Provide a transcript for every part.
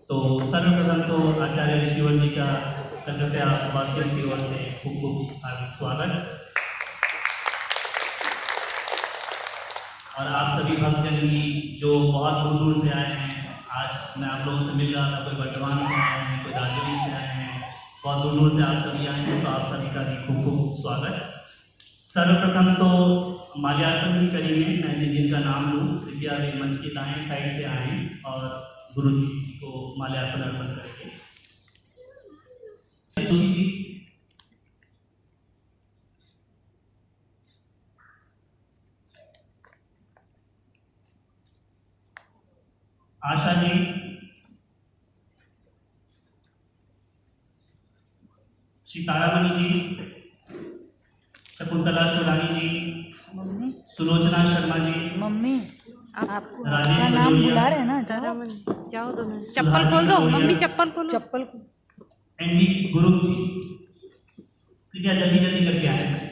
तो सर्वप्रथम तो आचार्य ऋषिवर जी का कलकत्ता वासियों की ओर से खूब खूब हार्दिक स्वागत। और आप सभी भक्तजन भी जो बहुत दूर दूर से आए हैं, आज मैं आप लोगों से मिल रहा था, कोई बर्धमान से आए हैं, कोई दार्जिलिंग से आए हैं, बहुत दूर दूर से आप सभी आए हैं, तो आप सभी का भी खूब खूब स्वागत। सर्वप्रथम तो माल्यार्पण भी करेंगे। मैं जिनका नाम लूँ कृपया वे मंच की दाएं साइड से आएँ और गुरु जी को माल्यार्पण अर्पण करेंगे। आशा जी, श्री तारामणि जी, शकुंतला शिवरानी जी, मम्मी, सुलोचना शर्मा जी, मम्मी आपको राजेश आपका नाम भदौरिया, बुला रहे हैं ना, जाओ जाओ दोनों, चप्पल खोल दो मम्मी, चप्पल खोलो। चप्पल को एनडी गुरु जी, कृपया जल्दी जल्दी करके आए।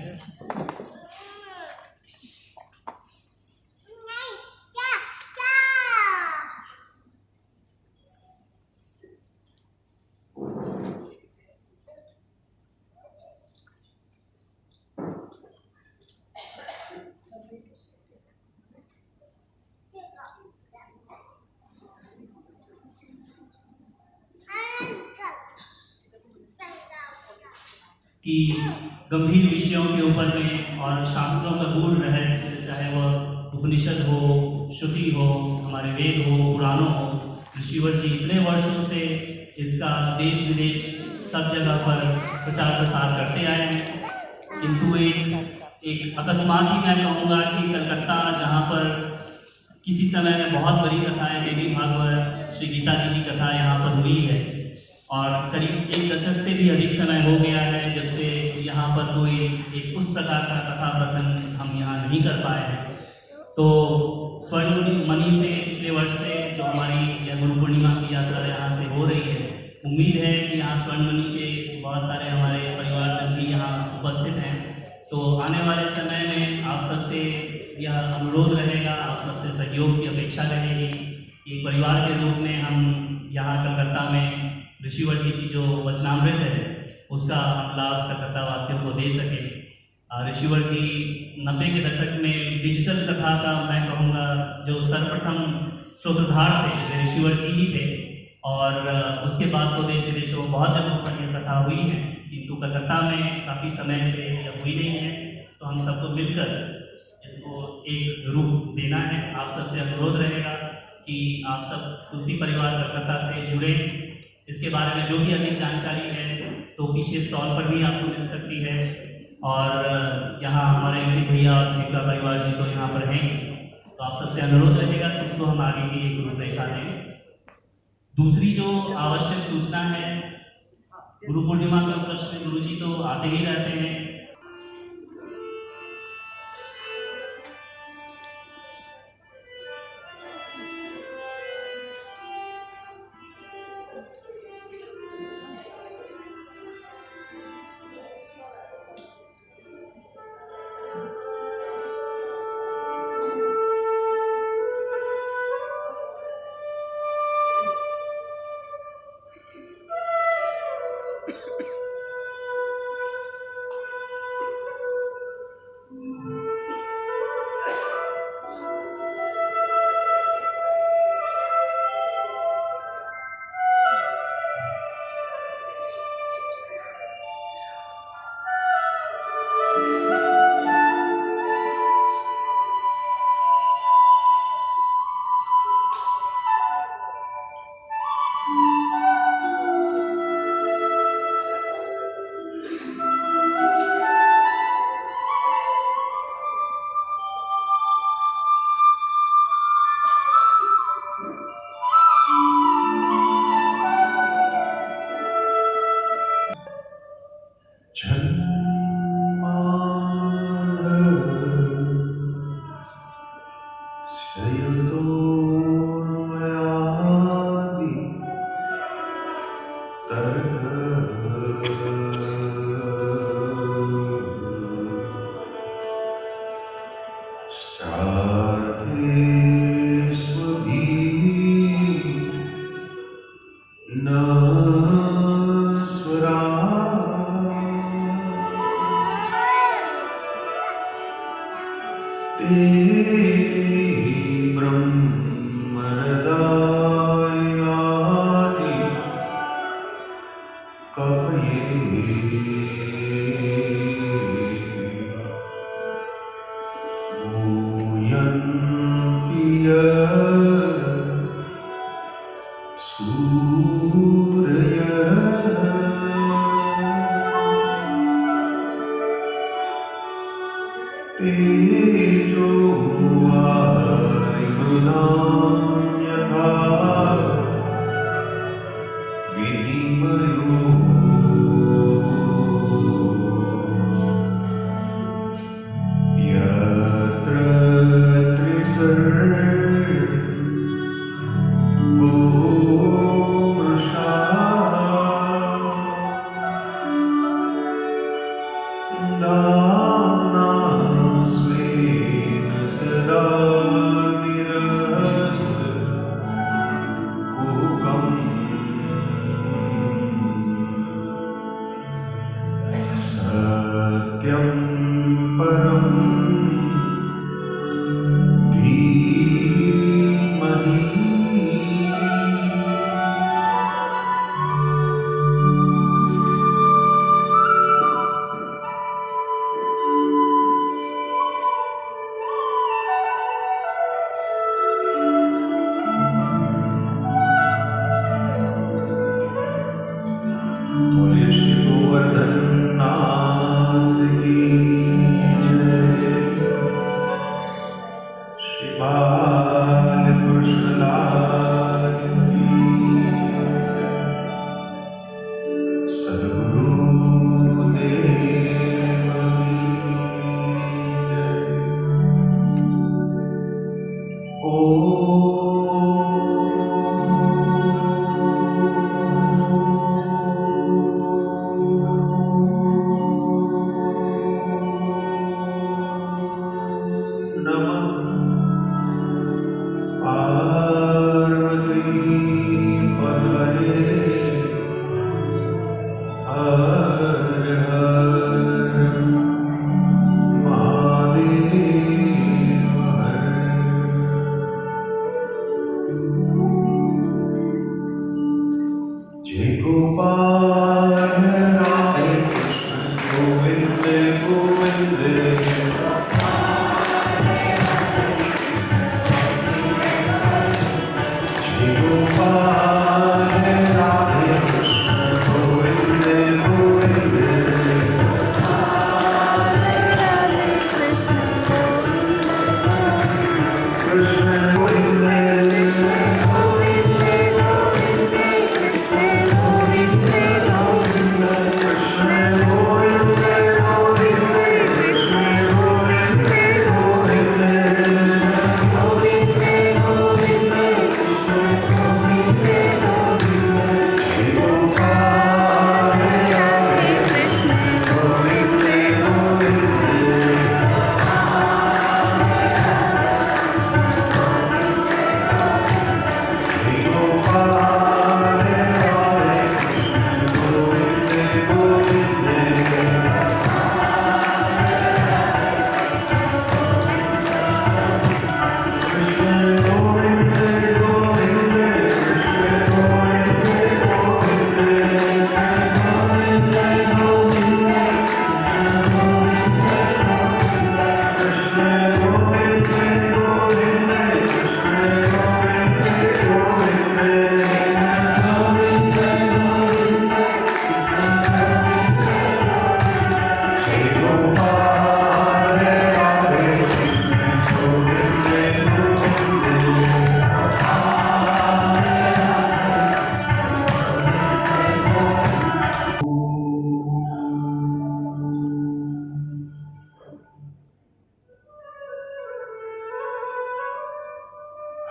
कि गंभीर विषयों के ऊपर में और शास्त्रों का गूढ़ रहस्य, चाहे वह उपनिषद हो, श्रुति हो, हमारे वेद हो, पुराणों हो, ऋषिवर जी इतने वर्षों से इसका देश विदेश सब जगह पर प्रचार प्रसार करते आए हैं। किंतु एक अकस्मात ही मैं कहूँगा कि कलकत्ता, जहाँ पर किसी समय में बहुत बड़ी कथाएं, देवी भागवत, श्री गीता जी की कथा यहाँ पर हुई है, और करीब 1 दशक से भी अधिक समय हो गया है जब से यहाँ पर कोई एक उस प्रकार का कथा प्रसंग हम यहाँ नहीं कर पाए हैं। तो स्वर्ण मणि से पिछले वर्ष से जो हमारी यह गुरु पूर्णिमा की यात्रा यहाँ से हो रही है, उम्मीद है कि यहाँ स्वर्ण मणि के बहुत सारे हमारे परिवारजन भी यहाँ उपस्थित हैं। तो आने वाले समय में आप सबसे यह अनुरोध रहेगा, आप सबसे सहयोग की अपेक्षा रहेगी कि परिवार के रूप में हम यहाँ कलकत्ता में ऋषिवर जी की जो वचनामृत है उसका लाभ कलकत्ता वासियों को दे सके। ऋषिवर जी 90 के दशक में डिजिटल कथा का, मैं कहूँगा, जो सर्वप्रथम सूत्रधार थे वे ऋषिवर जी ही थे, और उसके बाद तो देश विदेशों में बहुत जगहों पर यह कथा हुई है, किंतु कलकत्ता में काफ़ी समय से यह हुई नहीं है। तो हम सबको मिलकर इसको एक रूप देना है। आप सबसे अनुरोध रहेगा कि आप सब तुलसी परिवार कलकत्ता से जुड़े। इसके बारे में जो भी अधिक जानकारी है तो पीछे स्टॉल पर भी आपको मिल सकती है, और यहाँ हमारे भैया और ठेका परिवार जी तो यहाँ पर हैं, तो आप सबसे अनुरोध रहेगा कि इसको हम आगे की एक रूपरेखा दें। दूसरी जो आवश्यक सूचना है, गुरु पूर्णिमा के उपलक्ष्य में गुरु जी तो आते ही रहते हैं। तेजो वायुनां यथा विनिमयो यत्र त्रिसर्गो मृषा दाम्ना स्वेन सदा निरस्तकुहकम् सत्यं परं धीमहि बोले श्री गोवर्धन नाथ की जय। श्री बाल कृष्णलाल की जय। सद्गुरु देव जय गोपाल राधे कृष्ण गोविंद गोविंद जय गोपाल राधे कृष्ण गोविंद गोविंद कृष्ण गोविंद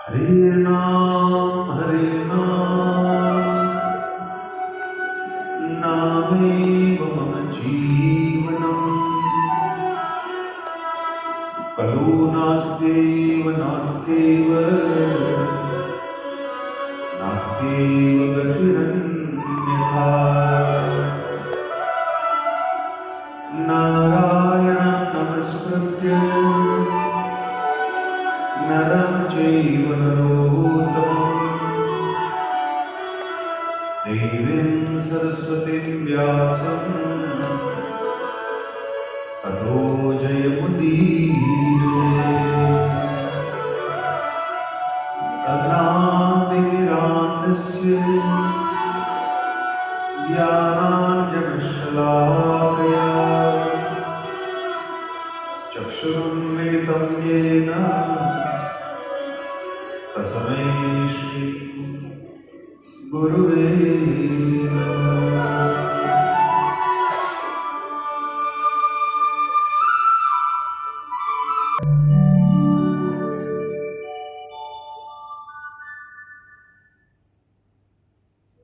हरे नाम नामेव मम जीवनम् कलो नास्त्येव नास्त्येव नास्त्येव गतिरन्यथा नारायणं नमस्कृत्य नरं चैव नरोत्तमम् देवीं सरस्वतीं व्यासं ततो जयमुदीरये। अज्ञानतिमिरान्धस्य ज्ञानानन्दमयस्य ज्ञानाञ्जनशलाकया चक्षुरुन्मिलितं येन तस्मै श्री गुरुवे नमः।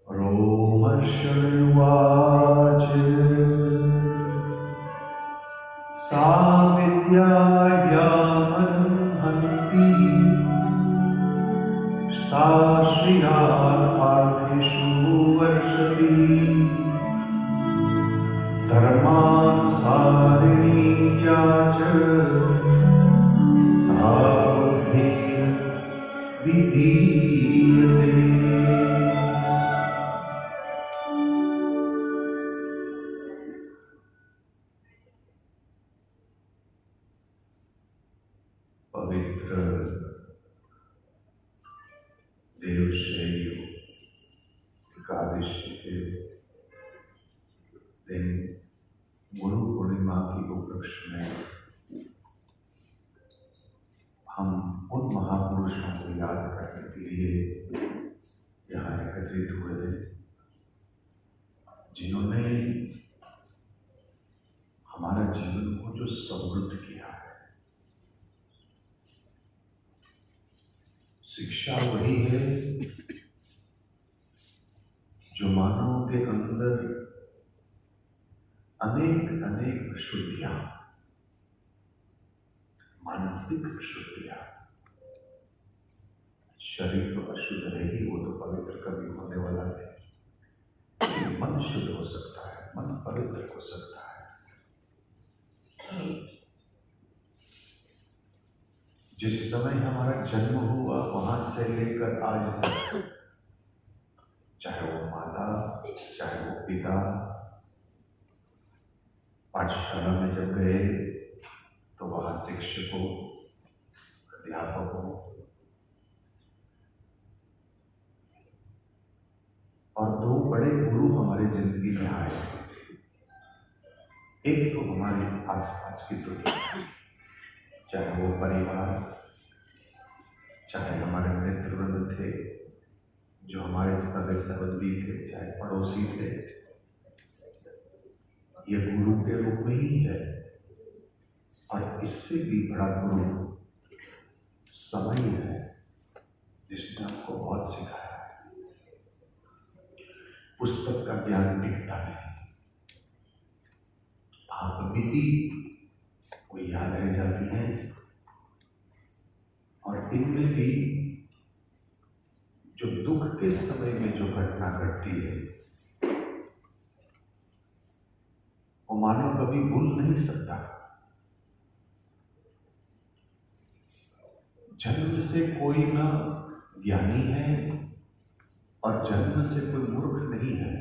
रोमर्षवाच सा विद्या यामनं हन्ति सा श्रिया पार्थेषु वर्षति धर्मानुसारिणी या च सा बुद्धिः विधीयते। पवित्र देवशयी एकादशी के दिन गुरु पूर्णिमा की उपलक्ष्य में हम उन महापुरुषों को याद करने के लिए यहाँ एकत्रित हुए हैं जिन्होंने हमारा जीवन को जो समृद्ध किया है। शिक्षा वही है जो मानव के अंदर अनेक अनेक अशुद्धियां, मानसिक अशुद्धियां, शरीर तो अशुद्ध है ही, वो तो पवित्र कभी होने वाला नहीं। मन शुद्ध हो सकता है, मन पवित्र हो सकता है। जिस समय हमारा जन्म हुआ वहां से लेकर आज तक, चाहे वो माता चाहे वो पिता, पाठशाला में जब गए तो वहां शिक्षकों, अध्यापकों और दो बड़े गुरु हमारी जिंदगी में आए। एक तो हमारे आसपास की दुनिया, चाहे वो परिवार, चाहे हमारे मित्रवृंद थे, जो हमारे सगे संबंधी थे, चाहे पड़ोसी थे, ये गुरु के रूप में ही है। और इससे भी बड़ा गुरु समय है, जिसने आपको बहुत सिखाया है। पुस्तक का ज्ञान टिकता नहीं, आप बीती वो याद रह जाती हैं। और इनमें भी जो दुख के समय में जो घटना घटती है वो मानव कभी भूल नहीं सकता। जन्म से कोई ना ज्ञानी है और जन्म से कोई मूर्ख नहीं है।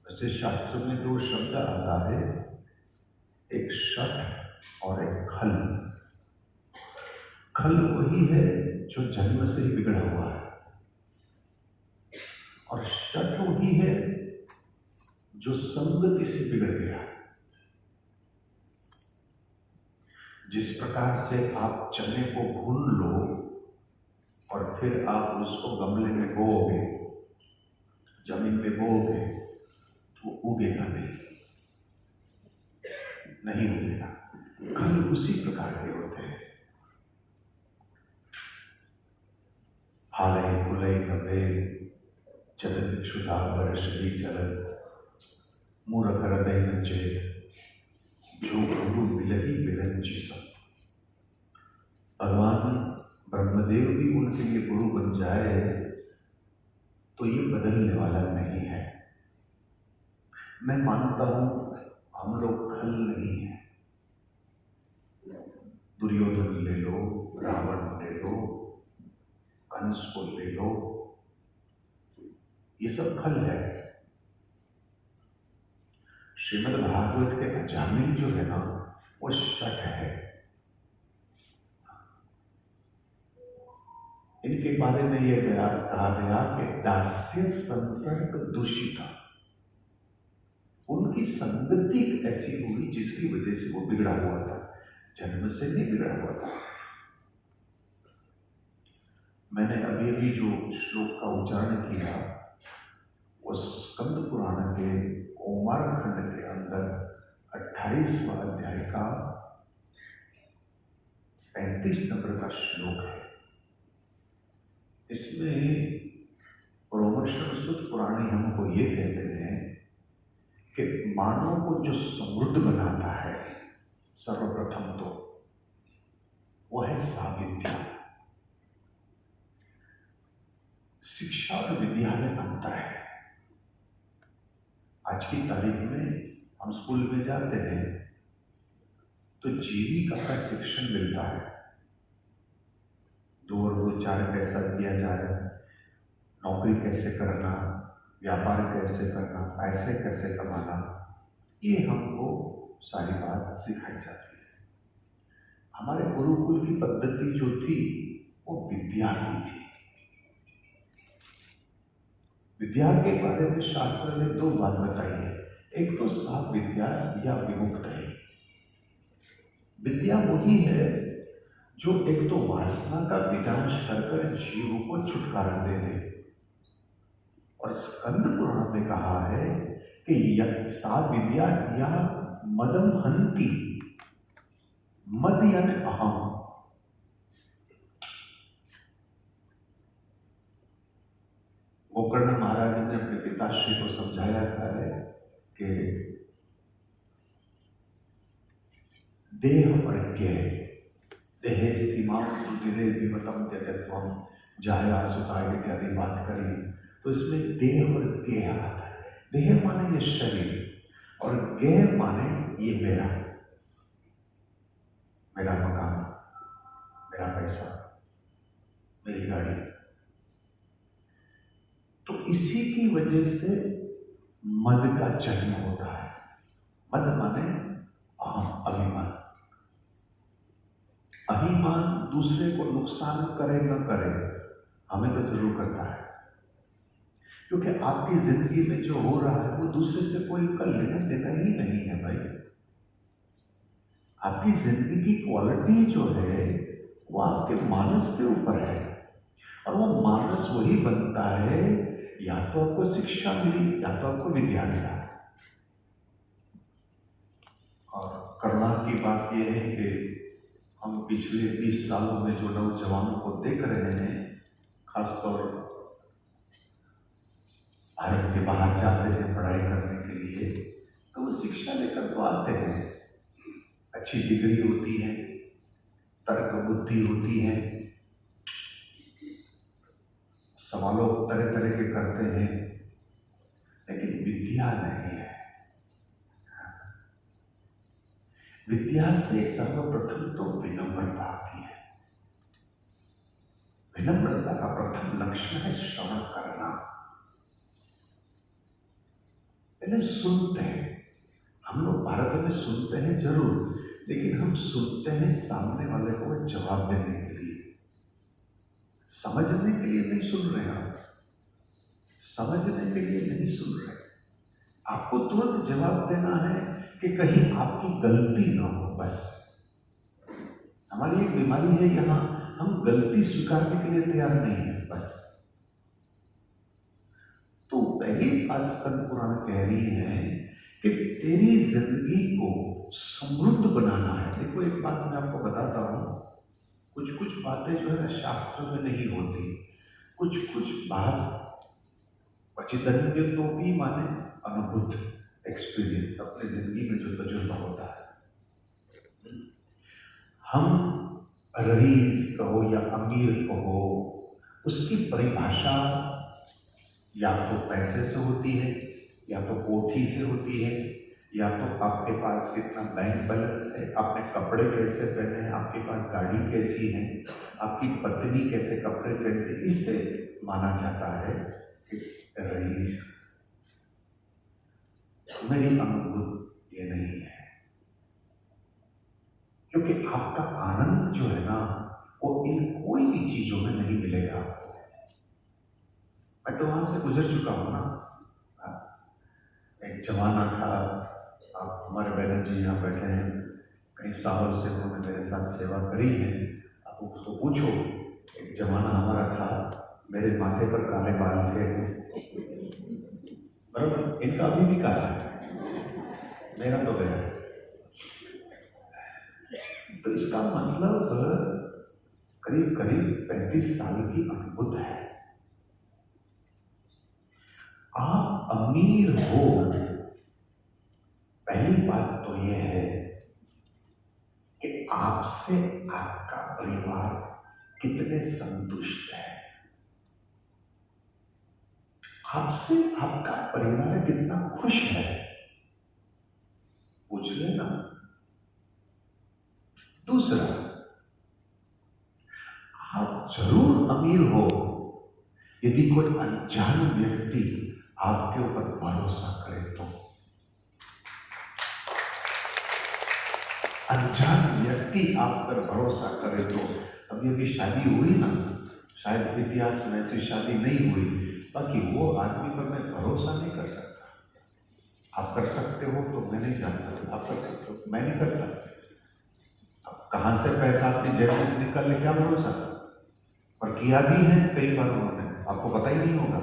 वैसे शास्त्र में दो शब्द आता है, एक शठ और एक खल। खल वही है जो जन्म से ही बिगड़ा हुआ है, और शठ वही है जो संगति से बिगड़ गया। जिस प्रकार से आप चने को भून लो और फिर आप उसको गमले में बोओगे, जमीन में बोओगे, तो उगेगा नहीं उगेगा। खल उसी प्रकार के होते हैं। हालय फुलय नभे चलन क्षुधा बरसली चलन मूरख हृदय न चेत जो गुरु मिलही बिरंची सब। भगवान ब्रह्मदेव भी उनके लिए गुरु बन जाए तो ये बदलने वाला नहीं है। मैं मानता हूं हम लोग खल नहीं है। दुर्योधन ले लो, रावण ले लो, कंस को ले लो, ये सब खल है। श्रीमद् भागवत के अजामिल जो है ना, वो शठ है। इनके एक बारे में यह कहा गया कि दास्य संसर्ग दूषिता, उनकी संगति ऐसी हुई जिसकी वजह से वो बिगड़ा हुआ था, जन्म से नहीं बिगड़ा हुआ था। मैंने अभी अभी जो श्लोक का उच्चारण किया वो स्कंद पुराण के कुमार खंड के अंदर 28वां अध्याय का 35 नंबर का श्लोक है। इसमें रोमर्षण सुत पुराणी हमको ये कहते हैं कि मानव को जो समृद्ध बनाता है सर्वप्रथम तो वो है साविद्या। शिक्षा और विद्या में अंतर है। आज की तारीख में हम स्कूल में जाते हैं तो जीविका का शिक्षण मिलता है, 2 और 2 4 कैसा किया जाए, नौकरी कैसे करना, व्यापार कैसे करना, पैसे कैसे कमाना, ये हमको सारी बात सिखाई जाती है। हमारे गुरुकुल की पद्धति जो थी वो विद्या की थी। विद्या के बारे में शास्त्र ने 2 बात बताई है। एक तो साफ विद्या या विमुक्त है। विद्या वही है जो एक तो वासना का विनाश कर जीव को छुटकारा दे दे, और स्कंद पुराण में कहा है कि सा विद्या या मदम हंति, मद यानी अहम। गोकर्ण महाराज ने अपने पिताश्री को समझाया है कि देह और ज्ञेय, देहे स्थिमां सुधिरे विमतम त्यजत्वम जाया सुताय इत्यादि बात करी, तो इसमें देह और ज्ञेय आता है। देह माने ये शरीर और ज्ञेय माने ये मेरा मकान, मेरा पैसा, मेरी गाड़ी। तो इसी की वजह से मद का जन्म होता है। मद माने अहम, अभिमान। अभिमान दूसरे को नुकसान करे न करे, हमें तो जरूर करता है, क्योंकि आपकी जिंदगी में जो हो रहा है वो दूसरे से कोई कर लेना देना ही नहीं है भाई। आपकी जिंदगी की क्वालिटी जो है वो आपके मानस के ऊपर है, और वो मानस वही बनता है या तो आपको शिक्षा मिली या तो आपको विद्या मिला। और करुणा की बात यह है कि हम पिछले 20 सालों में जो नौजवानों को देख रहे हैं, खासतौर भारत के बाहर जाते हैं पढ़ाई करने के लिए, तो वो शिक्षा लेकर तो आते हैं, अच्छी डिग्री होती है, तर्क बुद्धि होती है, सवालों तरह तरह के करते हैं, लेकिन विद्या नहीं है। विद्या से सर्वप्रथम तो विनम्रता आती है। विनम्रता का प्रथम लक्षण है श्रवण करना। पहले सुनते हैं। हम लोग भारत में सुनते हैं जरूर, लेकिन हम सुनते हैं सामने वाले को जवाब देने के लिए, समझने के लिए नहीं सुन रहे। आप समझने के लिए नहीं सुन रहे, आपको तुरंत जवाब देना है कि कहीं आपकी गलती ना हो। बस हमारी एक बीमारी है यहाँ, हम गलती स्वीकारने के लिए तैयार नहीं है। बस तो पहली बात स्कंद पुराण कह रही है कि तेरी जिंदगी को समृद्ध बनाना है। देखो एक बात मैं आपको बताता हूँ, कुछ बातें जो है ना शास्त्र में नहीं होती, कुछ बात पचितन्य तो भी माने अनुभूत एक्सपीरियंस, अपने जिंदगी में जो तजुर्बा होता है। हम रईस कहो या अमीर कहो, उसकी परिभाषा या तो पैसे से होती है, या तो कोठी से होती है, या तो आपके पास कितना बैंक बैलेंस है, आपने कपड़े कैसे पहने हैं, आपके पास गाड़ी कैसी है, आपकी पत्नी कैसे कपड़े पहनती, इससे माना जाता है कि रईस। मेरी अनुभूत ये नहीं है, क्योंकि आपका आनंद जो है ना वो इन कोई भी चीजों में नहीं मिलेगा आपको। मैं तो वहां से गुजर चुका हूं ना। एक जमाना था, आप हमारे बहन जी यहाँ बैठे हैं, कई सालों से उन्होंने मेरे साथ सेवा करी है। आप उसको पूछो, एक जमाना हमारा था, मेरे माथे पर काले बाल थे, बराबर, इनका अभी भी काला है, मेरा तो गया। तो इसका मतलब करीब करीब 35 साल की अनुभूत है। आप अमीर हो, पहली बात तो यह है कि आपसे आपका परिवार कितने संतुष्ट है, आपसे आपका परिवार कितना खुश है, पूछ लेना। दूसरा, आप जरूर अमीर हो यदि कोई अनजान व्यक्ति आपके ऊपर भरोसा करे तो। अनजान व्यक्ति आप पर भरोसा करे तो। अब यदि शादी हुई ना, शायद इतिहास में ऐसी शादी नहीं हुई, बाकी वो आदमी पर मैं भरोसा नहीं कर सकता। आप कर सकते हो तो मैं नहीं जानता, आप कर सकते हो, मैं नहीं करता। अब कहां से पैसा आपकी जेब में से निकल ले, क्या भरोसा। और किया भी है कई बार उन्होंने, आपको पता ही नहीं होगा।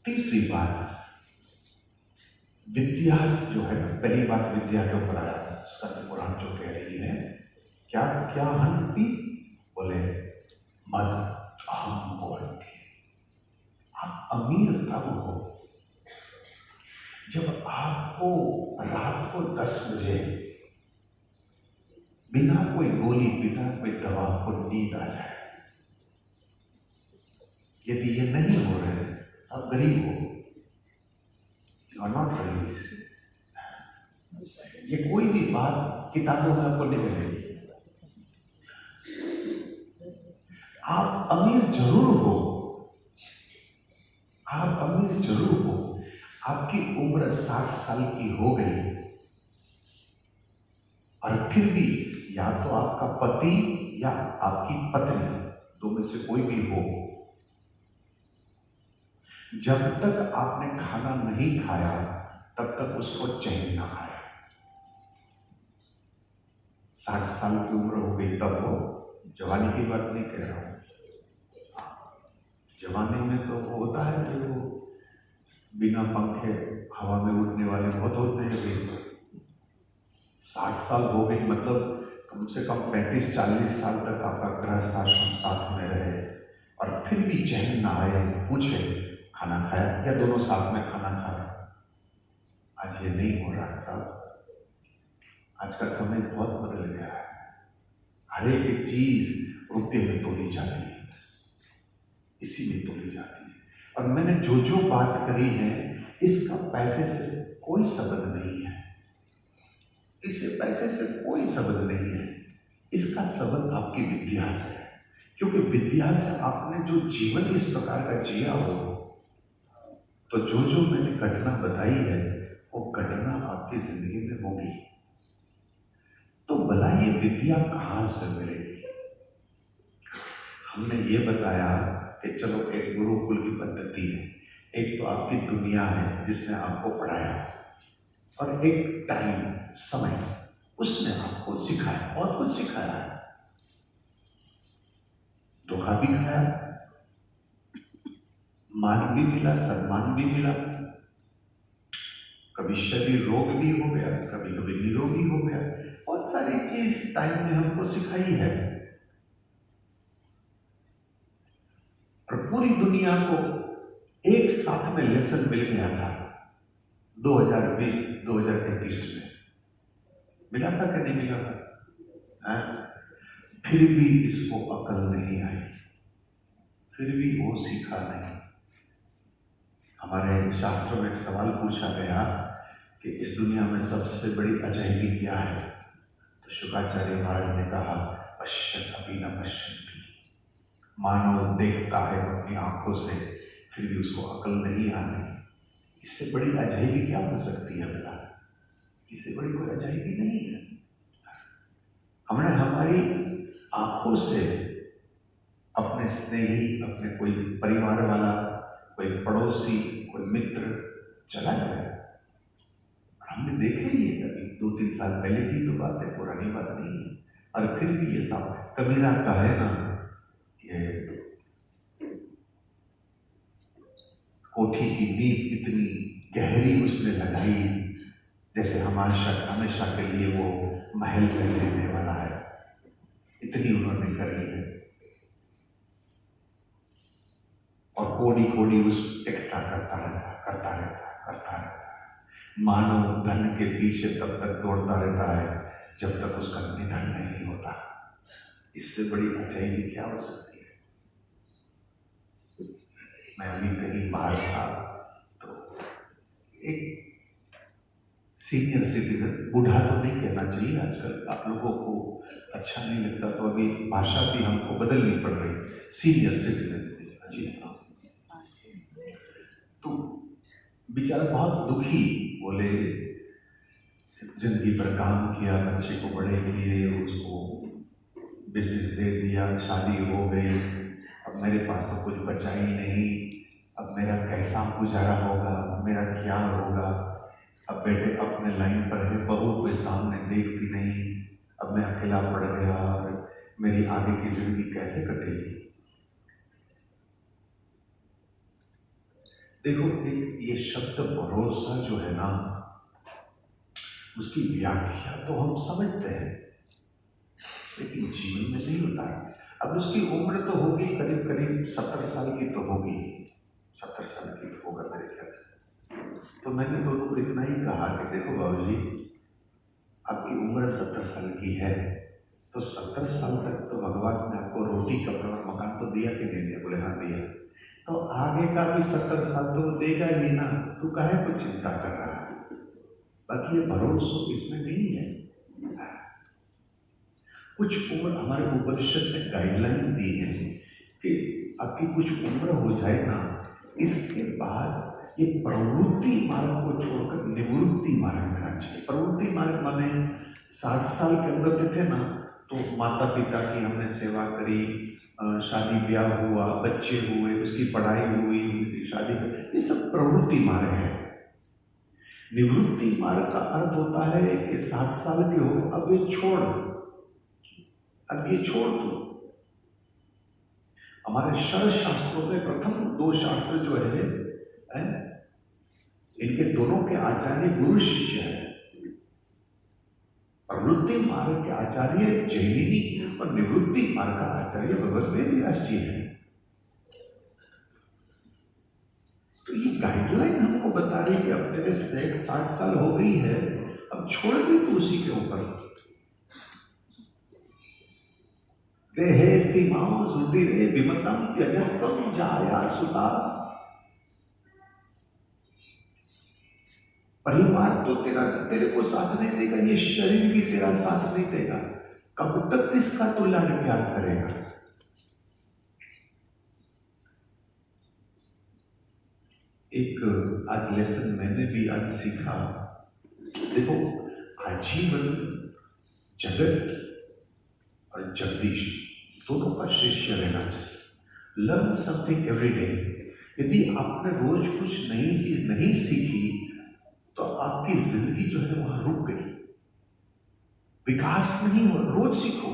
तीसरी बात, विद्या जो है ना, पहली बात विद्या के ऊपर आया, स्कंद पुराण जो कह रही है, क्या क्या हंती, बोले मद अहम बोलती। आप अमीर तब हो जब आपको रात को 10 बजे बिना कोई गोली, बिना कोई दवा को नींद आ जाए। यदि ये नहीं हो रहे, आप गरीब हो, यू आर नॉट रिलीज। ये कोई भी बात किताबों में आपको नहीं मिलेगी। आप अमीर जरूर हो, आप अमीर जरूर हो, आपकी उम्र 60 साल की हो गई और फिर भी या तो आपका पति या आपकी पत्नी, दो में से कोई भी हो, जब तक आपने खाना नहीं खाया तब तक उसको चैन ना आया। 60 साल की उम्र हो गई तब हो, जवानी की बात नहीं कह रहा हूं। जवानी में तो वो होता है कि वो बिना पंखे हवा में उड़ने वाले बहुत होते हैं। 60 साल हो गई मतलब कम से कम 35-40 साल तक आपका गृहस्थ आश्रम साथ में रहे और फिर भी चैन ना आए, पूछे खाना खाया, या दोनों साथ में खाना खाया। आज ये नहीं हो रहा है साहब। आज का समय बहुत बदल गया है। हर एक चीज रुपये में तोली जाती है, बस इसी में तोली जाती है। और मैंने जो जो बात करी है इसका पैसे से कोई संबंध नहीं है, इससे पैसे से कोई संबंध नहीं है। इसका संबंध आपकी विद्या से है, क्योंकि विद्या से आपने जो जीवन इस प्रकार का जिया हो, तो जो जो मैंने घटना बताई है वो घटना आपकी जिंदगी में होगी। तो भला ये विद्या कहां से मिलेगी? हमने ये बताया कि चलो एक गुरुकुल की पद्धति है, एक तो आपकी दुनिया है जिसने आपको पढ़ाया, और एक टाइम, समय, उसने आपको सिखाया, बहुत कुछ सिखाया है। धोखा भी खाया, मान भी मिला, सम्मान भी मिला, कभी शरीर रोग भी हो गया, कभी कभी निरोगी हो गया। बहुत सारी चीज टाइम ने हमको सिखाई है। और पूरी दुनिया को एक साथ में लेसन मिल गया था 2020-2021 में। मिला था कि नहीं मिला था? फिर भी इसको अकल नहीं आई, फिर भी वो सीखा नहीं। हमारे शास्त्रों में एक सवाल पूछा गया कि इस दुनिया में सबसे बड़ी अजैबी क्या है? तो शुक्राचार्य महाराज ने कहा, पश्यत अभी न पश्यन्ति। मानव देखता है अपनी आंखों से, फिर भी उसको अकल नहीं आती। इससे बड़ी अजैबी क्या हो सकती है बेटा? इससे बड़ी कोई अजैबी नहीं है। हमने हमारी आंखों से अपने स्नेही, अपने कोई परिवार वाला, कोई पड़ोसी, कोई मित्र चला गया। हमने देखे ही है, कभी 2-3 साल पहले की तो बात है, पुरानी बात नहीं है। और फिर भी ये सब कबीरा का है ना, ये कोठी की नींव इतनी गहरी उसने लगाई, जैसे हमेशा के लिए वो महल में रहने वाला है, इतनी उन्होंने करी है। और कोड़ी कोड़ी उस इकट्ठा करता रहता है। मानव धन के पीछे तब तक दौड़ता रहता है जब तक उसका निधन नहीं होता। इससे बड़ी अचाई क्या हो सकती है। मैं अभी कहीं बाहर था तो एक सीनियर सिटीजन, बूढ़ा तो नहीं कहना चाहिए, आजकल आप लोगों को अच्छा नहीं लगता तो अभी भाषा भी हमको बदलनी पड़ रही। सीनियर सिटीजन अजीब था, तो बेचारा बहुत दुखी, बोले जिंदगी पर काम किया, बच्चे को बड़े किए, उसको बिजनेस दे दिया, शादी हो गई, अब मेरे पास तो कुछ बचा ही नहीं, अब मेरा कैसा गुजारा होगा, मेरा क्या होगा। अब बेटे अपने लाइन पर है, बहू कोई सामने देखती नहीं, अब मैं अकेला पड़ गया और मेरी आगे की जिंदगी कैसे कटेगी। देखो, ये शब्द भरोसा जो है ना, उसकी व्याख्या तो हम समझते हैं लेकिन जीवन में नहीं होता है। अब उसकी उम्र तो होगी करीब करीब 70 साल की तो होगी, 70 साल की तो होगा मेरे ख्याल से। तो मैंने दोनों को इतना ही कहा कि देखो बाबूजी, आपकी उम्र 70 साल की है तो 70 साल तक तो भगवान ने आपको रोटी, कपड़ा और मकान तो दिया कि नहीं दिया? बोले हाँ दिया। तो आगे का भी 70 साल तो देगा ही ना, तू काहे को चिंता कर रहा है? बाकी ये भरोसा इसमें नहीं है। कुछ उम्र हमारे उपनिषद ने गाइडलाइन दी है कि आपकी कुछ उम्र हो जाए ना, इसके बाद ये प्रवृत्ति मार्ग को छोड़कर निवृत्ति मार्ग करना चाहिए। प्रवृत्ति मार्ग माने 60 साल के अंदर थे ना, तो माता पिता की हमने सेवा करी, शादी ब्याह हुआ, बच्चे हुए, उसकी पढ़ाई हुई, उनकी शादी, ये सब प्रवृत्ति मार्ग है। निवृत्ति मार्ग का अर्थ होता है कि 60 साल के हो, अब ये छोड़ दो। हमारे शर शास्त्रों में प्रथम 2 शास्त्र जो है इनके दोनों के आचार्य गुरु शिष्य है। प्रवृत्ति मार्ग के आचार्य जैमिनी और निवृत्ति मार्ग का आचार्य भगवत वेद व्यास जी है। तो ये गाइडलाइन हमको बता रही कि अब तेरे 60 साल हो गई है, अब छोड़ दी तू उसी के ऊपर। देहे स्थिमां सुधीरे विमतम त्यजत्वं जाया सुता। परिवार तो तेरे को साथ नहीं देगा, ये शरीर भी तेरा साथ नहीं देगा, कब तक इसका तू लाड प्यार करेगा? एक आज लेसन मैंने भी आज सीखा। देखो, आजीवन जगत और जगदीश दोनों का शिष्य रहना चाहिए। Learn something every day. यदि आपने रोज कुछ नई चीज नहीं सीखी तो आपकी जिंदगी जो है वहां रुक गई, विकास नहीं हुआ। रोज सीखो।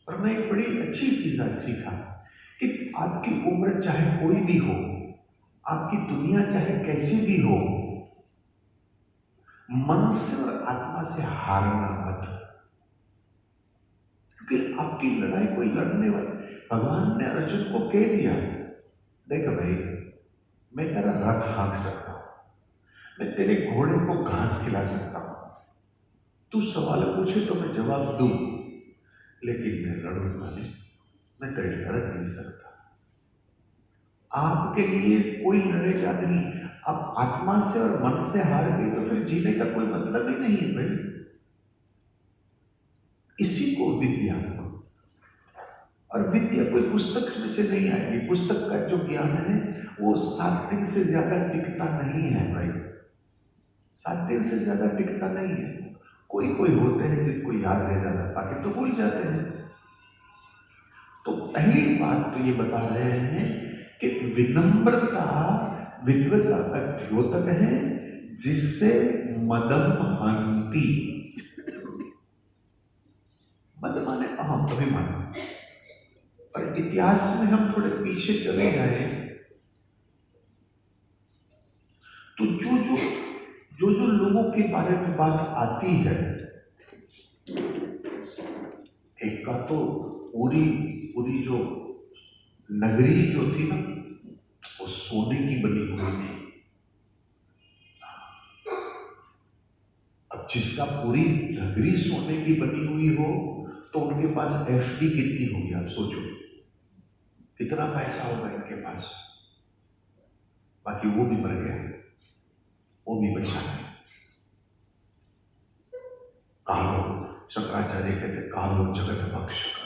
और मैं एक बड़ी अच्छी चीज आज सीखा कि आपकी उम्र चाहे कोई भी हो, आपकी दुनिया चाहे कैसी भी हो, मन से और आत्मा से हारना मत। क्योंकि आपकी लड़ाई कोई लड़ने वाली, भगवान ने अर्जुन को कह दिया, देख भाई, मैं तेरा रथ हाँक सकता हूं, मैं तेरे घोड़े को घास खिला सकता हूं, तू सवाल पूछे तो मैं जवाब दूं, लेकिन मैं लड़ूंगा नहीं, मैं तेरे लड़ नहीं सकता। आपके लिए कोई लड़ेगा नहीं। आप आत्मा से और मन से हार गए तो फिर जीने का कोई मतलब ही नहीं है भाई। इसी को विद्या, और विद्या कोई पुस्तक में से नहीं आएगी। पुस्तक का जो ज्ञान है वो 7 दिन से ज्यादा टिकता नहीं है भाई, 7 दिन से ज्यादा टिकता नहीं है। कोई होते हैं जिनको याद रह जाता है, बाकी तो भूल जाते हैं। तो पहली बात तो ये बता रहे हैं कि विनम्रता विद्वता का द्योतक है जिससे मदम हंति। मद माने अहम, अभिमान। पर इतिहास में हम थोड़े पीछे चले गए तो जो लोगों के बारे में बात आती है, एक का तो पूरी जो नगरी जो थी ना वो सोने की बनी हुई थी। अब जिसका पूरी नगरी सोने की बनी हुई हो तो उनके पास एफडी कितनी होगी, आप सोचो कितना पैसा होगा इनके पास। बाकी वो भी मर गया, वो भी बचा नहीं। कालो, शंकराचार्य कहते कालो जगत भक्षक।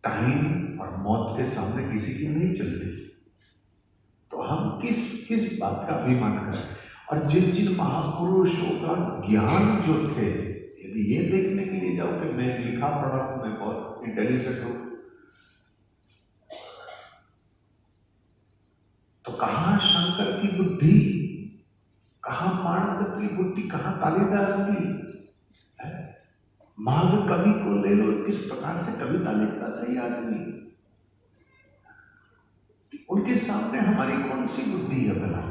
टाइम और मौत के सामने किसी की नहीं चलती। तो हम किस बात का अभिमान करें। और जिन महापुरुषों का ज्ञान जो थे, यदि ये देखने के लिए जाओ कि मैं लिखा पढ़ा हूं, मैं बहुत इंटेलिजेंट हूं, तो कहां शंकर की बुद्धि, कहां माणक की बुद्धि, कहां कालिदास की है? माघ कवि को ले लो, किस प्रकार से कविता लिखता था ये आदमी। उनके सामने हमारी कौन सी बुद्धि है भला।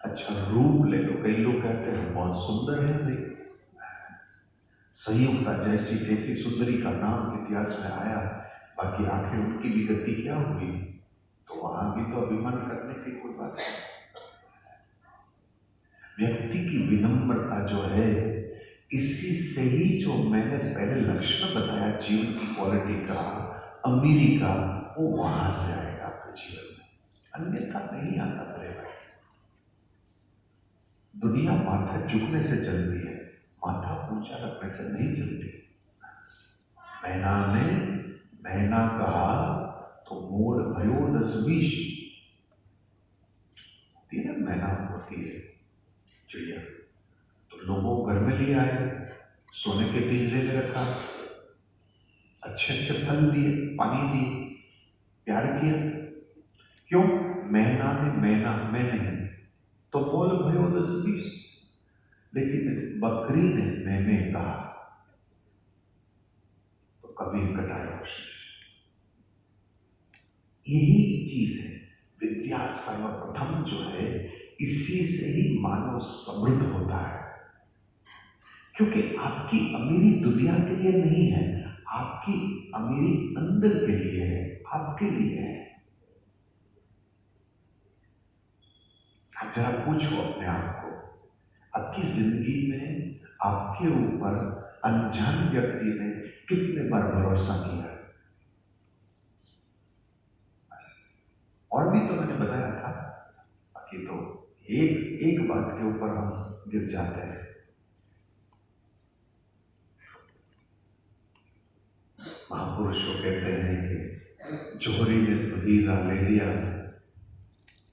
अच्छा रूप ले लो, कई लोग कहते हैं बहुत सुंदर है, नहीं संयुक्ता जैसी कैसी सुंदरी का नाम इतिहास में आया, बाकी आखिर उनकी भी गति क्या होगी। तो वहां भी तो अभिमान करने की कोई बात नहीं। व्यक्ति की विनम्रता जो है, इसी से ही जो मैंने पहले लक्षण बताया जीवन की क्वालिटी का, अमीरी का, वो वहां से आएगा आपके जीवन में, अन्यथा नहीं आता। मेरे भाई, दुनिया माथा झुकने से चलती है, माथा ऊंचा रखने से नहीं चलती। मैना ने मैना कहा तो मोर भयो 10 20। मैना होती है चिड़िया, तो लोगों घर में ले आए, सोने के पिंजरे में रखा, अच्छे अच्छे फल दिए, पानी दिए, प्यार किया। क्यों? मैना ने मैना, मैं नहीं, तो बोल भयो 10 20। लेकिन बकरी ने मैंने कहा तो कबीर कटाया। यही चीज है, विद्या सर्वप्रथम जो है, इसी से ही मानव समृद्ध होता है। क्योंकि आपकी अमीरी दुनिया के लिए नहीं है, आपकी अमीरी अंदर के लिए है, आपके लिए है। आप जरा पूछो अपने आप को, आपकी जिंदगी में आपके ऊपर अनजान व्यक्ति ने कितने बार भरोसा किया। और भी तो मैंने बताया था, बाकी तो एक बात के ऊपर हम गिर जाते हैं। महापुरुष को कहते हैं कि जोहरी ने तो हीरा ले लिया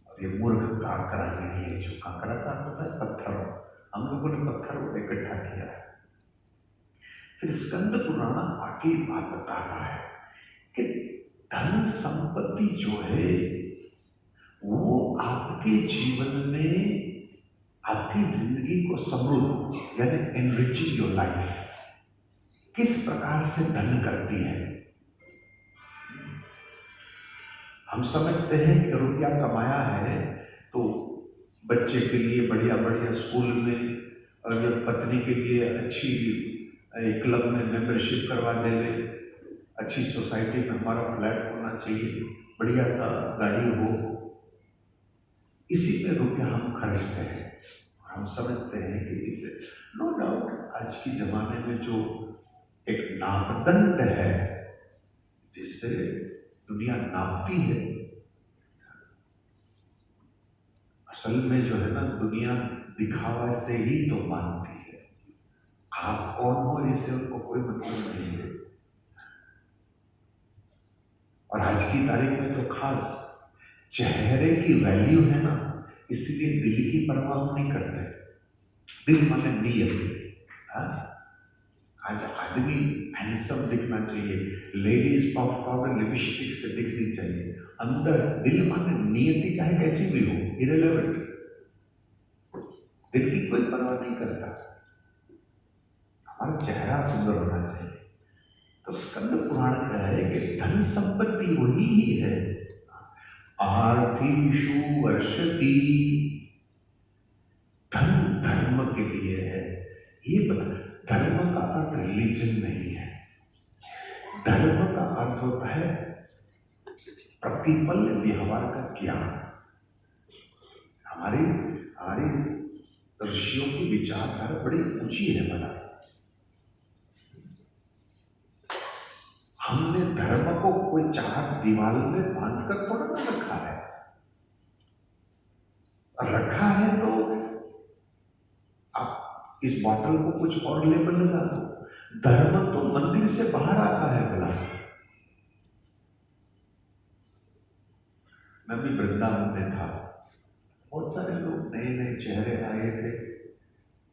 और ये मूर्ख काकड़ा नहीं है। जो काकड़ा का होता है पत्थर, हम लोगों ने पत्थर को इकट्ठा किया। फिर स्कंद पुराण आगे बात बता रहा है कि धन संपत्ति जो है वो आपके जीवन में आपकी जिंदगी को समृद्ध यानी एनरिचिंग योर लाइफ किस प्रकार से धन करती है। हम समझते हैं कि रुपया कमाया है तो बच्चे के लिए बढ़िया बढ़िया स्कूल में और पत्नी के लिए अच्छी क्लब में मेंबरशिप करवा दे, अच्छी सोसाइटी में हमारा फ्लैट होना चाहिए, बढ़िया सा गाड़ी हो, इसी पे रुपया हम खर्चते हैं। हम समझते हैं कि इससे नो डाउट आज की जमाने में जो एक नापदंड है जिससे दुनिया नापती है, असल में जो है ना दुनिया दिखावा से ही तो मानती है। आप कौन हो इससे उनको कोई मतलब नहीं है। और आज की तारीख में तो खास चेहरे की वैल्यू है ना, इसलिए दिल की परवाह नहीं करते। दिल माने नियत। आज आदमी हैंडसम दिखना चाहिए, लेडीज पफ पाउडर लिपस्टिक से दिखनी चाहिए, अंदर दिल माने नियति चाहे कैसी भी हो, इरेलेवेंट, दिल की कोई परवाह नहीं करता, हमारा चेहरा सुंदर होना चाहिए। तो स्कंद पुराण कह है कि धन संपत्ति वही ही है, आर्थिषु वर्षति, धन धर्म के लिए है। ये पता, धर्म का अर्थ रिलीजन नहीं है, धर्म का अर्थ होता है प्रतिपल व्यवहार का ज्ञान। हमारी ऋषियों की विचारधारा बड़ी ऊंची है। बना हमने धर्म को कोई चार दीवार में बांधकर थोड़ा ना रखा है, रखा है तो आप इस बॉटल को कुछ और लेबल लगा दो। धर्म तो मंदिर से बाहर आता है। बोला मैं भी वृंदावन में था, बहुत सारे लोग नए नए चेहरे आए थे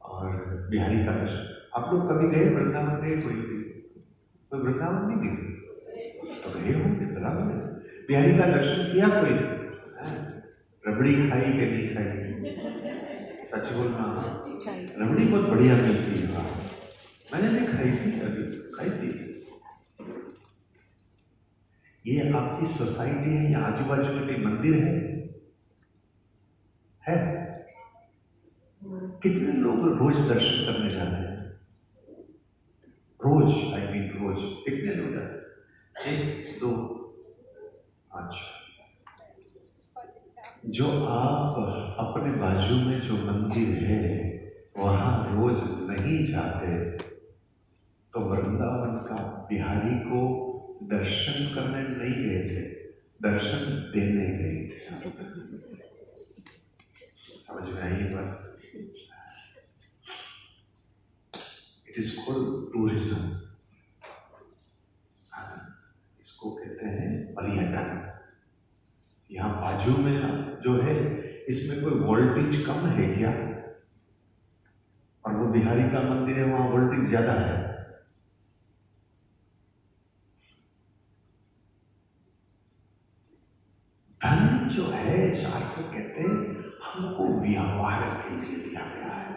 और बिहारी का दर्शन। आप लोग कभी गए वृंदावन? गए कोई वृंदावन नहीं गए तो गए होंगे बराबर है। बिहारी का दर्शन किया कोई? रबड़ी खाई कि नहीं खाई? सच बोलना, रबड़ी बहुत बढ़िया मिलती है। मैंने भी खाई थी, अभी खाई थी। ये आपकी सोसाइटी है या आजू बाजू में कोई मंदिर है? कितने लोग रोज दर्शन करने जाते हैं? रोज, आई मीन रोज कितने लोग जाते हैं? 1 2 5। जो आप अपने बाजू में जो मंदिर है वहां रोज नहीं जाते तो वृंदावन का बिहारी को दर्शन करने नहीं गए थे, दर्शन देने गए थे। समझ में आई बात? इट इज कॉल्ड टूरिज्म, इसको कहते हैं पर्यटन। यहाँ बाजू में जो है इसमें कोई वोल्टेज कम है क्या? और वो बिहारी का मंदिर है, वहां वोल्टेज ज्यादा है। धन जो है, शास्त्र कहते हैं हमको व्यवहार के लिए दिया गया है।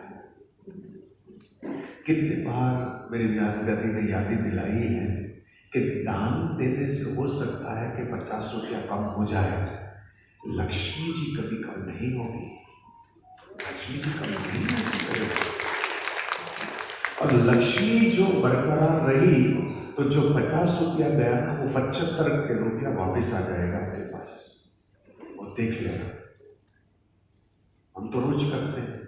कितने बार मेरी व्यास गति ने याद दिलाई है कि दान देने से हो सकता है कि 50 रुपया कम हो जाए, लक्ष्मी जी कभी कम नहीं होगी, लक्ष्मी जी कम नहीं होगी। और लक्ष्मी जो बरकरार रही तो जो 50 रुपया गया ना वो 75 रुपया वापस आ जाएगा आपके पास। वो देख लेना, हम तो रोज करते हैं,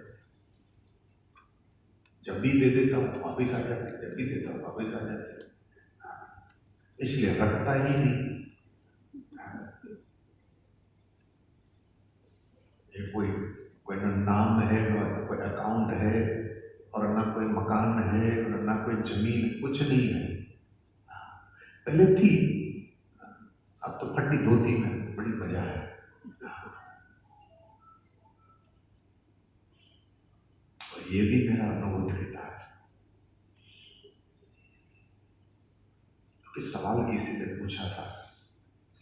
जब भी दे देता हूँ वापस आ जाते, जब भी देता हूँ वापस आ जाते, इसलिए रखता ही नहीं। ये कोई ना नाम है, ना कोई अकाउंट है, और ना कोई मकान है, और ना कोई जमीन, कुछ नहीं है। पहले थी, अब तो फटी धोती में बड़ी मजा है। और ये भी मेरा अनुभव देता है। कि सवाल किसी ने पूछा था,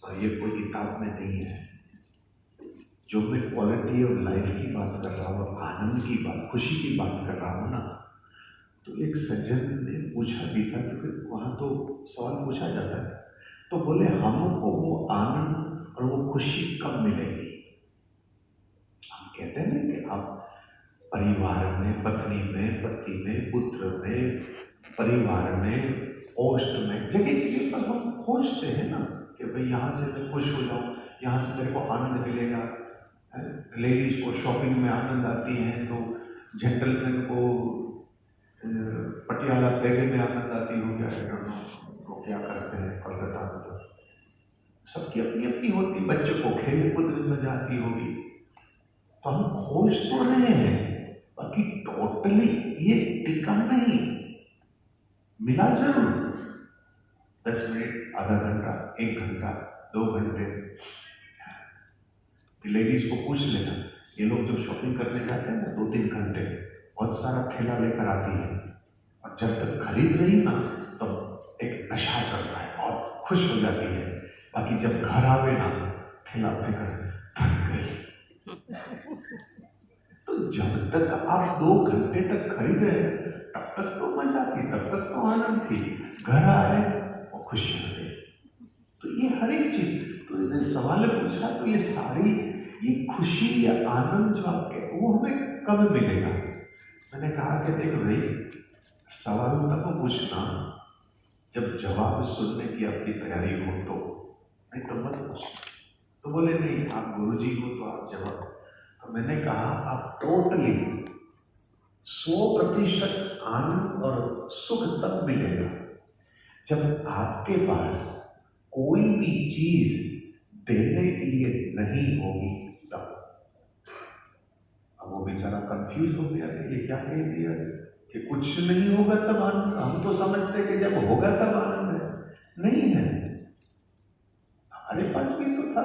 और ये कोई किताब में नहीं है, जो मैं क्वालिटी ऑफ लाइफ की बात कर रहा हूँ, आनंद की बात, खुशी की बात कर रहा हूँ ना, तो एक सज्जन ने पूछा भी था, क्योंकि वहाँ तो सवाल पूछा जाता है, तो बोले हमको वो आनंद और वो खुशी कब मिलेगी? हम कहते हैं ना कि आप परिवार में, पत्नी में, पति में, पुत्र में, परिवार में, पोस्ट में, जगह जगह पर हम खोजते हैं ना कि भाई यहाँ से मैं खुश हो जाऊँ, यहाँ से मेरे को आनंद मिलेगा। लेडीज को शॉपिंग में आनंद आती है, तो जेंटलमैन को पटियाला बैगे में आनंद आती होगी। तो क्या करते हैं कोलकाता में, तो सबकी अपनी अपनी होती, बच्चों को खेल कूद में मजा आती होगी। तो हम खोज तो रहे हैं, बाकी टोटली ये टिका नहीं, मिला जरूर 10 मिनट, आधा घंटा, 1 घंटा, 2 घंटे। लेडीज को पूछ लेना, ये लोग जब शॉपिंग करने जाते हैं ना 2-3 घंटे, बहुत सारा थैला लेकर आती है, और जब तक खरीद रही ना तो एक नशा चढ़ता है और खुश हो जाती है, बाकी जब घर आवे ना थैला फेंकर थक गई। तो जब तक आप 2 घंटे तक खरीद रहे हैं तब तक तो मजा थी, तब तक तो आनंद थी, घर आए और खुशी हो गई। तो ये हर एक चीज, तो इन्हें सवाल पूछा तो ये सारी ये खुशी या आनंद जो आपके वो हमें कब मिलेगा। मैंने कहा कि देखो भाई, सवाल तब पूछना जब जवाब सुनने की आपकी तैयारी हो, तो नहीं तो मत पूछना। तो बोले नहीं आप गुरुजी हो तो आप जवाब। तो मैंने कहा आप टोटली 100% आनंद और सुख तब मिलेगा जब आपके पास कोई भी चीज देने के लिए नहीं होगी तब। अब वो बेचारा कंफ्यूज हो गया कि ये क्या कह दिया कि कुछ नहीं होगा तब आनंद। हम तो समझते कि जब होगा तब आनंद है, नहीं है। हमारे पास भी तो था।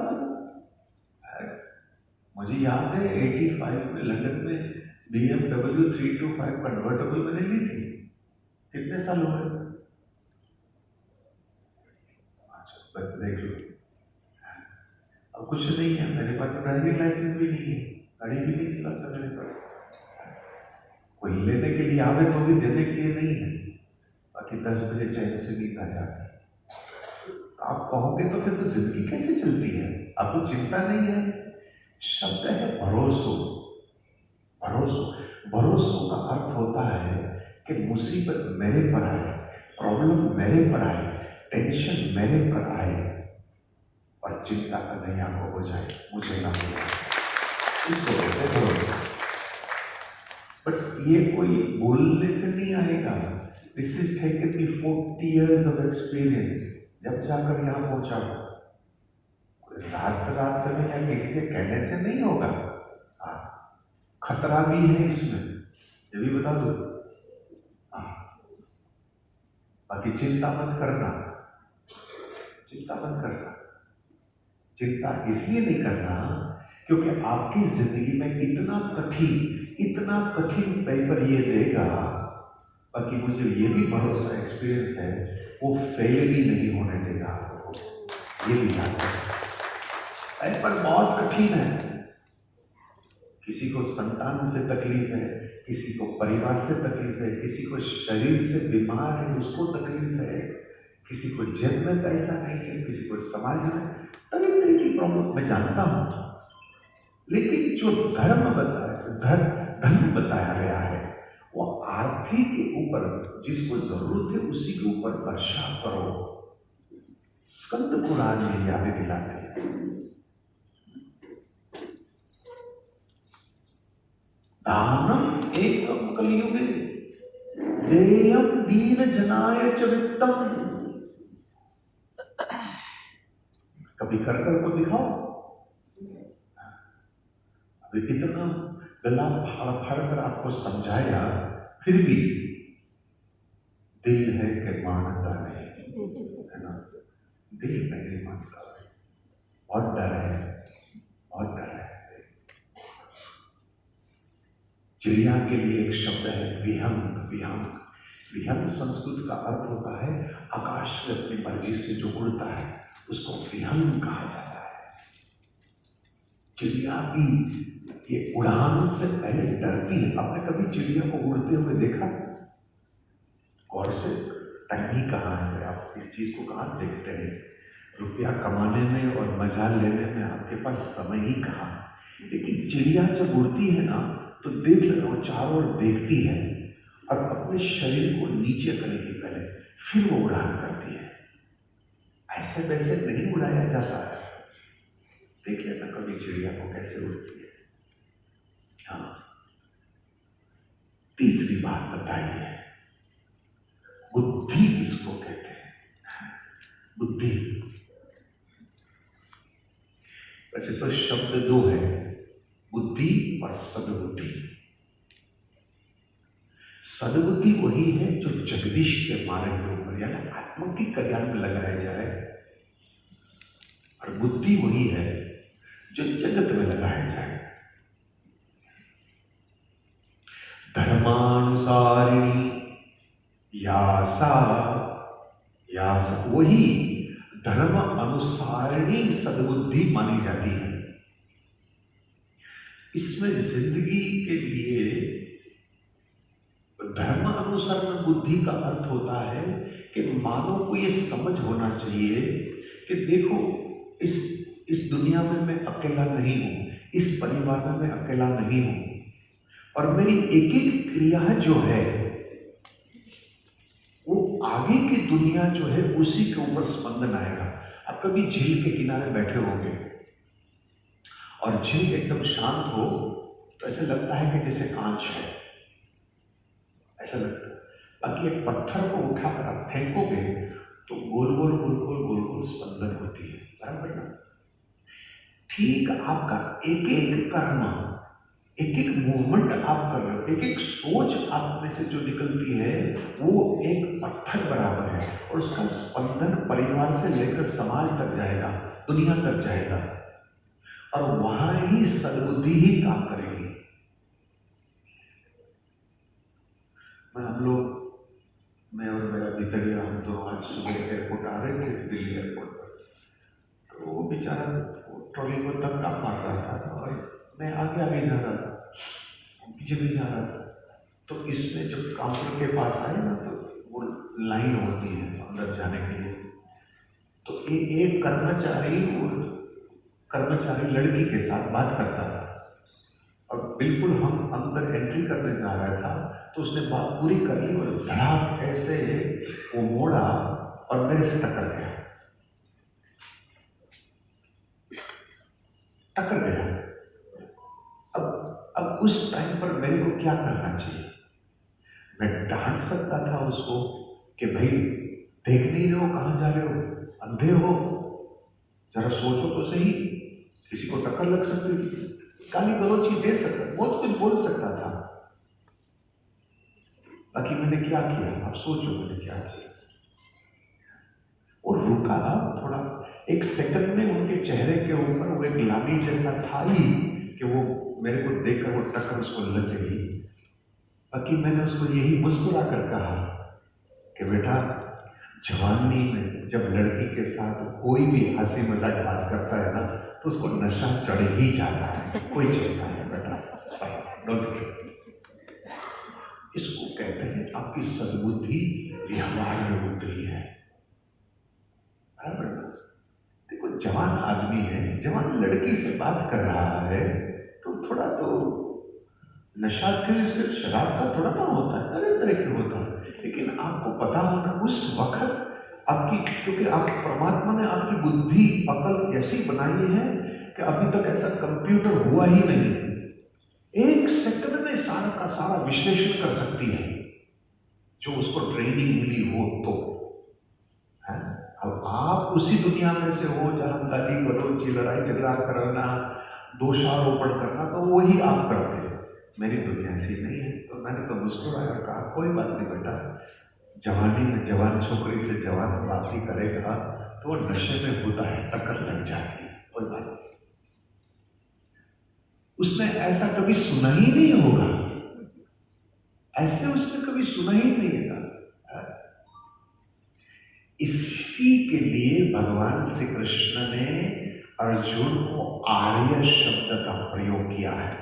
मुझे याद है 85 में लंदन में BMW 325 कन्वर्टेबल मैंने ली थी। कितने साल हो गए? देख लो, अब कुछ नहीं है मेरे पास, ड्राइविंग लाइसेंस भी नहीं है, गाड़ी भी नहीं चलाता मेरे पास। कोई लेने के लिए आवे तो भी देने के लिए नहीं है, बाकी 10 बजे चैन से नींद आ जाती। आप कहोगे तो फिर तो जिंदगी कैसे चलती है? आपको चिंता नहीं है। शब्द है भरोसो। भरोसो, भरोसो का अर्थ होता है कि मुसीबत मेरे पर आए, प्रॉब्लम मेरे पर आए, टेंशन मेरे पर आए और चिंता का नैया को हो जाए, मुझे ना हो जाए, इसको कहते भरोसा। बट ये कोई बोलने से नहीं आएगा। This is taken me 40 years of experience। जब जाकर यहाँ पहुंचा, रात में या किसी के कहने से नहीं होगा। खतरा भी है इसमें, ये भी बता दो। बाकी चिंता मत करना, चिंता मत करना। चिंता इसलिए नहीं करना क्योंकि आपकी जिंदगी में इतना कठिन पेपर ये देगा। बाकी मुझे ये भी भरोसा, एक्सपीरियंस है, वो फेल भी नहीं होने देगा आपको, ये भी याद है। पेपर बहुत कठिन है। किसी को संतान से तकलीफ है, किसी को परिवार से तकलीफ है, किसी को शरीर से बीमार है उसको तकलीफ है, किसी को जेब में पैसा नहीं है, किसी को समाज में तरह तरह की प्रॉब्लम मैं जानता हूँ। लेकिन जो धर्म बताया गया है वो आर्थिक के ऊपर, जिसको जरूरत है उसी के ऊपर वर्षा करो। स्कंद पुराण में यादें दिलाते हैं। दानम एकम कलियुगे देयम दीन जनाय च वित्तम। कभी कर को दिखाओ। अभी कितना गला फाड़ कर आपको समझाया, फिर भी दिल है कि मानता नहीं, है ना? दिल नहीं मानता, बहुत डर है, बहुत डर है। चिड़िया के लिए एक शब्द है विहंग। विहंग, विहंग संस्कृत का अर्थ होता है आकाश में अपनी मर्जी से जो उड़ता है, उसको विहंग कहा जाता है। चिड़िया भी ये उड़ान से पहले डरती है। आपने कभी चिड़िया को उड़ते हुए देखा? और से टाइम ही कहाँ है, आप इस चीज को कहाँ देखते हैं? रुपया कमाने में और मजा लेने में आपके पास समय ही कहाँ है। लेकिन चिड़िया जब उड़ती है ना तो देख लो, वो चारों ओर देखती है और अपने शरीर को नीचे करेगी पहले, फिर वो उड़ान करती है। ऐसे वैसे नहीं उड़ाया जाता है। देख लेना कभी चिड़िया को कैसे उड़ती है। हाँ, तीसरी बात बताई है, बुद्धि इसको कहते हैं। बुद्धि वैसे तो शब्द 2 है, बुद्धि और सद्बुद्धि। सद्बुद्धि वही है जो जगदीश के मार्ग के ऊपर यानी आत्मा की कल्याण में लगाया जाए, और बुद्धि वही है जो जगत में लगाया जाए। धर्मानुसारिणी यासा यास वही धर्म अनुसारिणी सद्बुद्धि मानी जाती है। इसमें जिंदगी के लिए धर्म अनुसार बुद्धि का अर्थ होता है कि मानव को ये समझ होना चाहिए कि देखो इस दुनिया में मैं अकेला नहीं हूं, इस परिवार में मैं अकेला नहीं हूं, और मेरी एक एक क्रिया जो है वो आगे की दुनिया जो है उसी के ऊपर स्पंदन आएगा। आप कभी झील के किनारे बैठे होंगे और झील एकदम शांत हो तो ऐसा लगता है कि जैसे कांच है, ऐसा लगता है। बाकी एक पत्थर को उठाकर आप फेंकोगे तो गोल गोल गोल गोल गोल गोल स्पंदन होती है, बराबर ना? ठीक आपका एक एक कर्म, एक एक मूवमेंट आप कर रहे हो, एक एक सोच आप में से जो निकलती है वो एक पत्थर बराबर है, और उसका स्पंदन परिवार से लेकर समाज तक जाएगा, दुनिया तक जाएगा, और वहां ही सद्बुद्धि ही काम करेगी। मैं और मेरा भितरिया हम दोनों आज सुबह एयरपोर्ट आ रहे थे, दिल्ली एयरपोर्ट पर। तो वो बेचारा ट्रॉली को धक्का मार रहा था और मैं आगे आगे जा रहा था, पीछे भी जा रहा था। तो इसमें जब काउंटर के पास आए ना तो वो लाइन होती है अंदर जाने के लिए, तो एक कर्मचारी लड़की के साथ बात करता था, और बिल्कुल हम अंदर एंट्री करने जा रहा था तो उसने बात पूरी कर ली और धड़ाक ऐसे वो मोड़ा और मेरे से टक्कर गया। अब उस टाइम पर मेरे को क्या करना चाहिए? मैं डांट सकता था उसको कि भाई देख नहीं रहे हो, कहाँ जा रहे हो, अंधे हो, जरा सोचो तो सही, किसी को टक्कर लग सकती थी, गाली गलौची दे सकता, बहुत कुछ बोल सकता था। बाकी मैंने क्या किया, आप सोचो मैंने क्या किया। और रुका थोड़ा, एक सेकंड में उनके चेहरे के ऊपर वो एक ग्लानी जैसा था ही कि वो मेरे को देखकर वो टक्कर उसको लग गई। बाकी मैंने उसको यही मुस्कुरा कर कहा कि बेटा, जवानी में जब लड़की के साथ कोई भी हंसी मजाक बात करता है ना तो उसको नशा चढ़ ही जाता है, कोई चिंता नहीं बेटा, डोंट वरी। इसको कहते हैं आपकी सद्बुद्धि व्यवहार में उतरी है, बराबर? देखो जवान आदमी है, जवान लड़की से बात कर रहा है तो थोड़ा तो नशा सिर्फ शराब का थोड़ा ना होता है, तरह तरह के होता है। लेकिन आपको पता होना उस वक्त आपकी, क्योंकि आप परमात्मा ने आपकी बुद्धि अकल ऐसी बनाई है कि अभी तक ऐसा कंप्यूटर हुआ ही नहीं, एक सेकंड में सारा का सारा विश्लेषण कर सकती है जो उसको ट्रेनिंग मिली हो तो है। अब आप उसी दुनिया में से हो जहां गाली गलौज, लड़ाई झगड़ा करना, दोषारोपण करना, तो वही आप करते हैं। मेरी दुनिया ऐसी नहीं है। तो मैंने तो मुस्कुराया और कहा कोई बात नहीं बेटा, जवानी में जवान छोकरी से जवान बात ही करेगा तो वो नशे में होता है, टक्कर लग जाती है, कोई बात नहीं। उसने ऐसा कभी सुना ही नहीं होगा, ऐसे उसने कभी सुना ही नहीं होगा। इसी के लिए भगवान श्री कृष्ण ने अर्जुन को आर्य शब्द का प्रयोग किया है।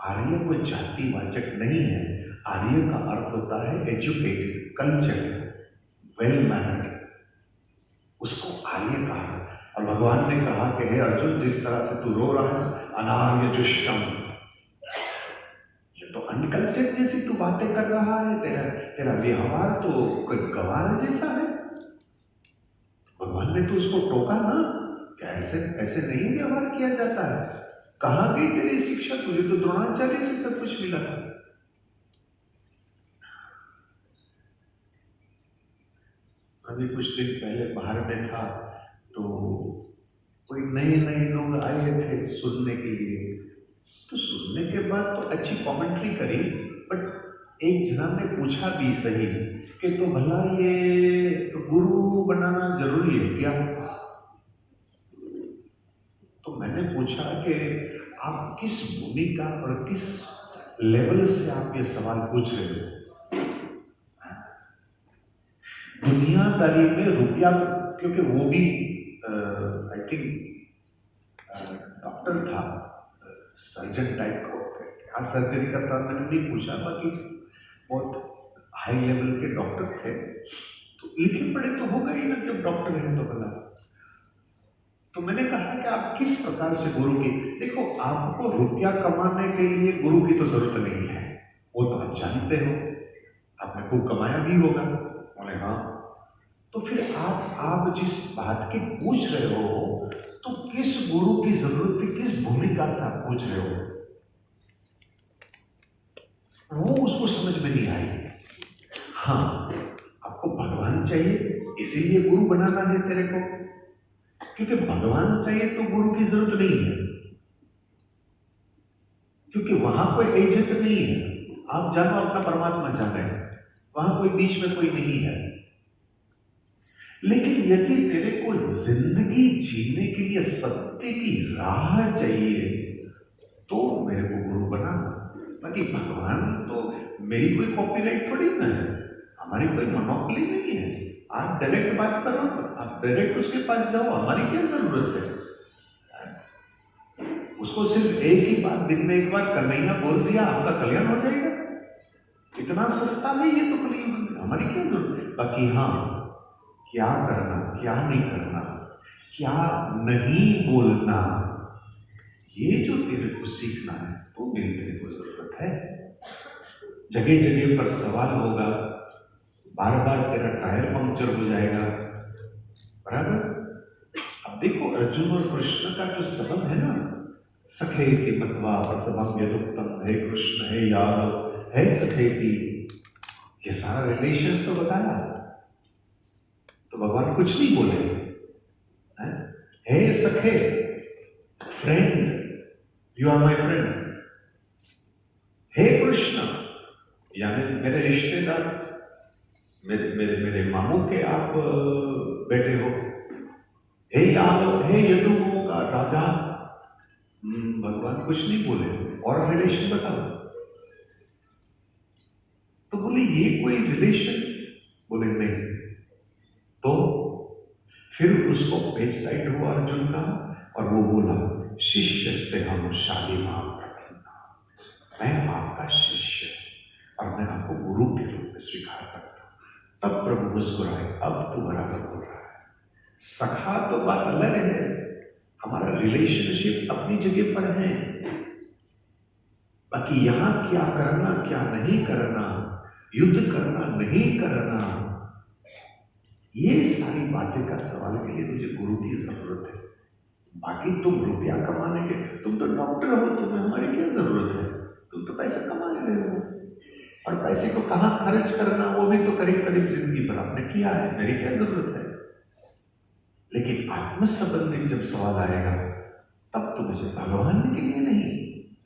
आर्य कोई जातिवाचक नहीं है, आर्य का अर्थ होता है एजुकेटेड, कल्चर्ड, वेल मैनर्ड, उसको आर्य कहा है। और भगवान ने कहा कि हे अर्जुन, जिस तरह से तू रो रहा है, अनार्य जुष्टम, ये तो अनकल्चर्ड जैसी तू बातें कर रहा है, तेरा व्यवहार तो कोई गवार जैसा है। भगवान ने तो उसको टोका ना कि ऐसे नहीं व्यवहार किया जाता है। कहाँ गई तेरी शिक्षा, तुझे तो द्रोणाचार्य से सब कुछ मिला था। अभी कुछ दिन पहले बाहर में था तो कोई नए लोग आए थे सुनने के लिए, तो सुनने के बाद तो अच्छी कमेंट्री करी, बट एक जना ने पूछा भी सही कि तो भला ये गुरु बनाना जरूरी है क्या? तो मैंने पूछा कि आप किस भूमिका और किस लेवल से आप ये सवाल पूछ रहे हो? दुनियादारी में रुपया, क्योंकि वो भी आई थिंक डॉक्टर था, सर्जन टाइप का, क्या सर्जरी करता मैंने नहीं पूछा, बाकी बहुत हाई लेवल के डॉक्टर थे। तो लिखे पढ़े तो होगा ही ना जब डॉक्टर है तो भला। तो मैंने कहा कि आप किस प्रकार से गुरु की, देखो आपको रुपया कमाने के लिए गुरु की तो जरूरत नहीं है, वो तो आप जानते हो, आपने खूब कमाया भी होगा। बोले हाँ। तो फिर आप जिस बात की पूछ रहे हो तो किस गुरु की जरूरत है, किस भूमिका से आप पूछ रहे हो, वो उसको समझ में नहीं आई। हाँ, आपको भगवान चाहिए इसीलिए गुरु बनाना है तेरे को, क्योंकि भगवान चाहिए तो गुरु की जरूरत नहीं है, क्योंकि वहां कोई एजेंट नहीं है। आप जानो अपना परमात्मा जाने, वहां कोई बीच में कोई नहीं है। लेकिन यदि तेरे को जिंदगी जीने के लिए सत्य की राह चाहिए तो मेरे को गुरु बनाना। बाकी भगवान तो मेरी कोई कॉपीराइट थोड़ी ना है, हमारी कोई मोनोपोली नहीं है। आप डायरेक्ट बात करो, आप डायरेक्ट उसके पास जाओ, हमारी क्या जरूरत है। उसको सिर्फ एक ही बात दिन में एक बार कन्हैया बोल दिया, आपका कल्याण हो जाएगा। इतना सस्ता नहीं है तो कल्याण, हमारी क्या जरूरत। बाकी हाँ, क्या करना, क्या नहीं करना, क्या नहीं बोलना, ये जो तेरे को सीखना है तो मेरी तेरे को जरूरत है। जगह जगह पर सवाल होगा, बार बार तेरा टायर पंक्चर हो जाएगा, बराबर। अब देखो अर्जुन और कृष्ण का जो संबंध है ना, सखेति मत्वा प्रसभम यदुक्तम, हे कृष्ण हे यादव हे सखेति, ये सारा रिलेशन तो बताया। तो भगवान कुछ नहीं बोले, हे सखे, friend, you are my friend. हे कृष्ण, यानी मेरे रिश्तेदार, मेरे मामू के आप बेटे हो। हे यादव, हे यदुओं का राजा। भगवान कुछ नहीं बोले, और रिलेशन बताओ। तो बोले ये कोई रिलेशन, बोले नहीं। तो फिर उसको पेज टाइट हुआ अर्जुन का, और वो बोला शिष्य से हम शादी मां, मैं आपका शिष्य और मैं आपको गुरु के रूप में स्वीकार करता हूं। तब प्रभु मुस्कुराए, अब तू बराबर बोल रहा है। सखा तो बात अलग है, हमारा रिलेशनशिप अपनी जगह पर है, बाकी यहां क्या करना क्या नहीं करना, युद्ध करना नहीं करना, ये सारी बातें का सवाल के लिए मुझे गुरु की जरूरत है। बाकी तुम रुपया कमाने के, तुम तो डॉक्टर हो, तुम्हें हमारी क्या जरूरत है, तुम तो पैसा कमा रहे हो, और पैसे को कहाँ खर्च करना वो भी तो करीब करीब जिंदगी भर आपने किया है, मेरी क्या जरूरत है। लेकिन आत्म संबंधित जब सवाल आएगा तब तो मुझे भगवान के लिए नहीं।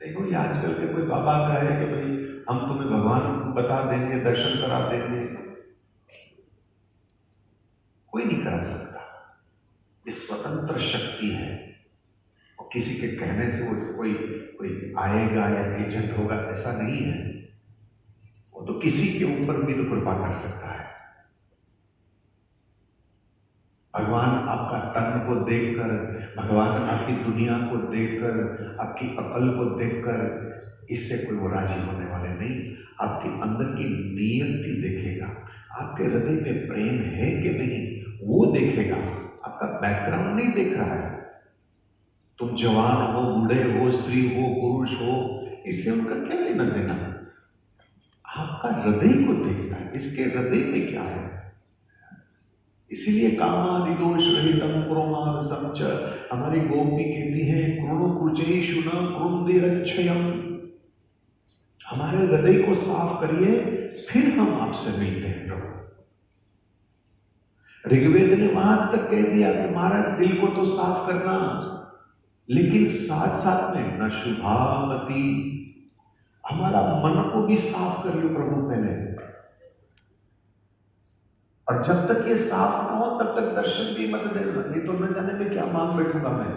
देखो ये आजकल के कोई बाबा का है कि भाई हम तुम्हें भगवान बता देंगे, दर्शन करा देंगे, कोई नहीं करा सकता। ये स्वतंत्र शक्ति है, और किसी के कहने से वो कोई आएगा या एजेंट होगा ऐसा नहीं है। वो तो किसी के ऊपर भी तो कृपा कर सकता है। भगवान आपका तन को देखकर, भगवान आपकी दुनिया को देखकर, आपकी अकल को देखकर, इससे कोई वो राजी होने वाले नहीं। आपके अंदर की नियति देखेगा, आपके हृदय में प्रेम है कि नहीं वो देखेगा, आपका बैकग्राउंड नहीं देख रहा है। तुम जवान हो, बूढ़े हो, स्त्री हो, पुरुष हो, इससे उनका क्या लेना देना। आपका हृदय को देखता है, इसके हृदय में क्या है। इसीलिए कामादि दोष रहितम क्रोमाद संच, हमारी गोपी कहती है क्रोणो कुचेषु न क्रुंदिरच्छयम, हमारे हृदय को साफ करिए फिर हम आपसे मिलते हैं प्रभु। ऋग्वेद ने वहां तक कह दिया कि हमारा दिल को तो साफ करना, लेकिन साथ साथ में न शुभामति, हमारा मन को भी साफ कर लो प्रभु पहले। और जब तक ये साफ ना हो तब तक दर्शन भी मत देना, नहीं तो न जाने में क्या मांग बैठूंगा मैं।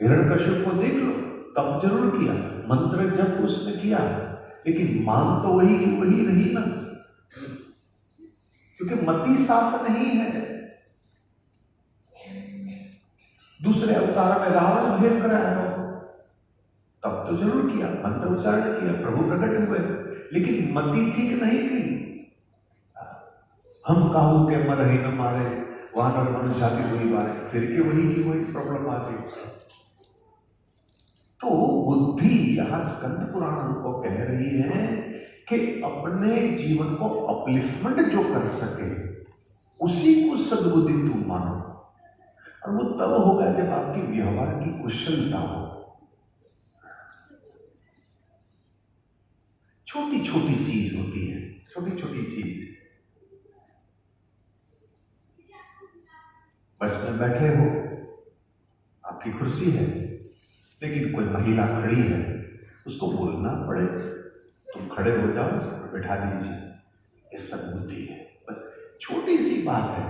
हिरण्यकश्यप को देख लो, तब जरूर किया, मंत्र जब उसने किया, लेकिन मांग तो वही की वही नहीं ना, क्योंकि मति साफ नहीं है। दूसरे अवतार में रावण भेद कराया हो तब तो जरूर किया, मंत्र उच्चारण किया, प्रभु प्रकट हुए, लेकिन मति ठीक नहीं थी। हम काहू के मर ही न मारे, वानर मनुष्य जाति हुई मारे, फिर के वही की वही प्रॉब्लम आ गई। तो बुद्धि यहां स्कंद पुराण हमको कह रही है कि अपने जीवन को अपलिफ्टमेंट जो कर सके उसी को सद्बुद्धि तुम मानो, और वो तब होगा जब आपकी व्यवहार की कुशलता हो। छोटी छोटी चीज होती है, छोटी छोटी चीज। बस में बैठे हो, आपकी कुर्सी है, लेकिन कोई महिला खड़ी है, उसको बोलना पड़े तुम खड़े हो जाओ और बैठा दीजिए, ये सद्बुद्धि है। बस छोटी सी बात है।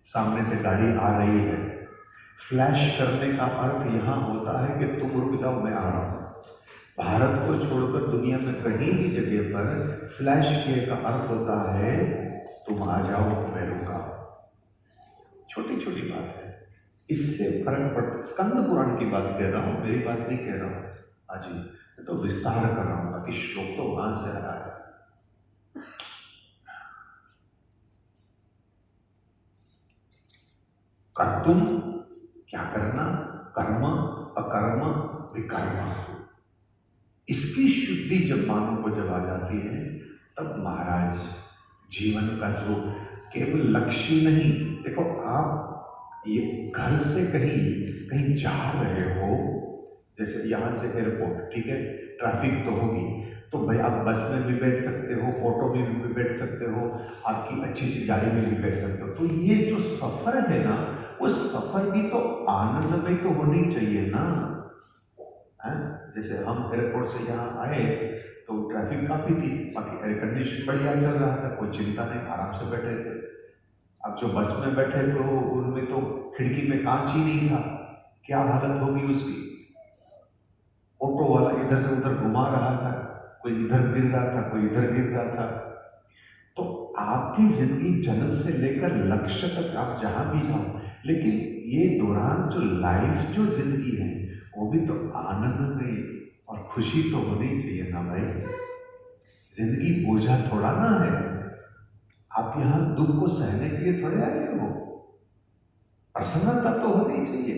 सामने से गाड़ी आ रही है, फ्लैश करने का अर्थ यहां होता है कि तुम रुक जाओ, मैं आ रहा हूं। भारत को छोड़कर दुनिया में कहीं भी जगह पर फ्लैश किए का अर्थ होता है तुम आ जाओ, मैं रुका। छोटी छोटी बात है, इससे फर्क पड़ता। स्कंद पुराण की बात कह रहा हूं, मेरी बात नहीं कह रहा हूं। हाँ जी, मैं तो विस्तार कर रहा हूं, बाकी श्लोक तो वहां से आ रहा है। कर्तुम, क्या करना, कर्म, अकर्म, विकर्म, इसकी शुद्धि जब मानव को जब आ जाती है तब महाराज जीवन का जो केवल लक्ष्य नहीं, देखो आप ये घर से कहीं कहीं जा रहे हो, जैसे यहाँ से एयरपोर्ट, ठीक है, ट्रैफिक तो होगी, तो भाई आप बस में भी बैठ सकते हो, ऑटो में भी बैठ सकते हो, आपकी अच्छी सी गाड़ी में भी बैठ सकते हो। तो ये जो सफर है ना, वो सफर भी तो आनंदमय तो होनी चाहिए ना। जैसे हम एयरपोर्ट से यहाँ आए तो ट्रैफिक काफ़ी थी, बाकी एयर कंडीशन बढ़िया चल रहा था, कोई चिंता नहीं, आराम से बैठे थे। अब जो बस में बैठे तो उनमें तो खिड़की में कांच ही नहीं था, क्या हालत होगी उसकी। ऑटो वाला इधर से उधर घुमा रहा था, कोई इधर गिर रहा था, कोई इधर गिर रहा था। तो आपकी जिंदगी जन्म से लेकर लक्ष्य तक आप जहाँ भी जाओ, लेकिन ये दौरान जो लाइफ जो जिंदगी है वो भी तो आनंद में और खुशी तो होनी चाहिए ना भाई। जिंदगी बोझा थोड़ा ना है। आप यहाँ दुख को सहने के लिए थोड़े आए हो, प्रसन्नता तो होनी चाहिए।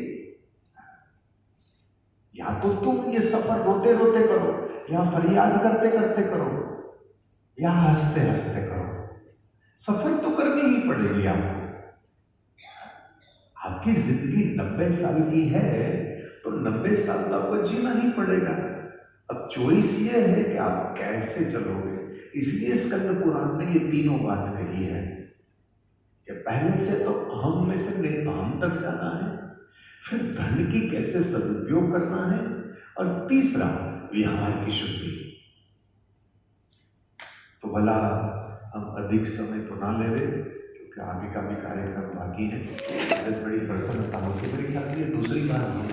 या तो तुम ये सफर रोते रोते करो, या फरियाद करते करते करो, या हंसते हंसते करो। सफर तो करनी ही पड़ेगी आपको। आपकी जिंदगी 90 साल की है तो 90 साल तो आपको जीना ही पड़ेगा। अब चॉइस ये है कि आप कैसे चलोगे। इसलिए स्कंद पुराण ने ये तीनों बात कही है कि पहले से तो अहम में से निर्धाम तक जाना है, फिर धन की कैसे सदुपयोग करना है, और तीसरा व्यवहार की शुद्धि। तो भला हम अधिक समय तो ना ले रहे, क्योंकि आगे का भी कार्यक्रम बाकी है। मुझे बड़ी प्रसन्नता होती है। मेरी ख्याल से दूसरी बार हम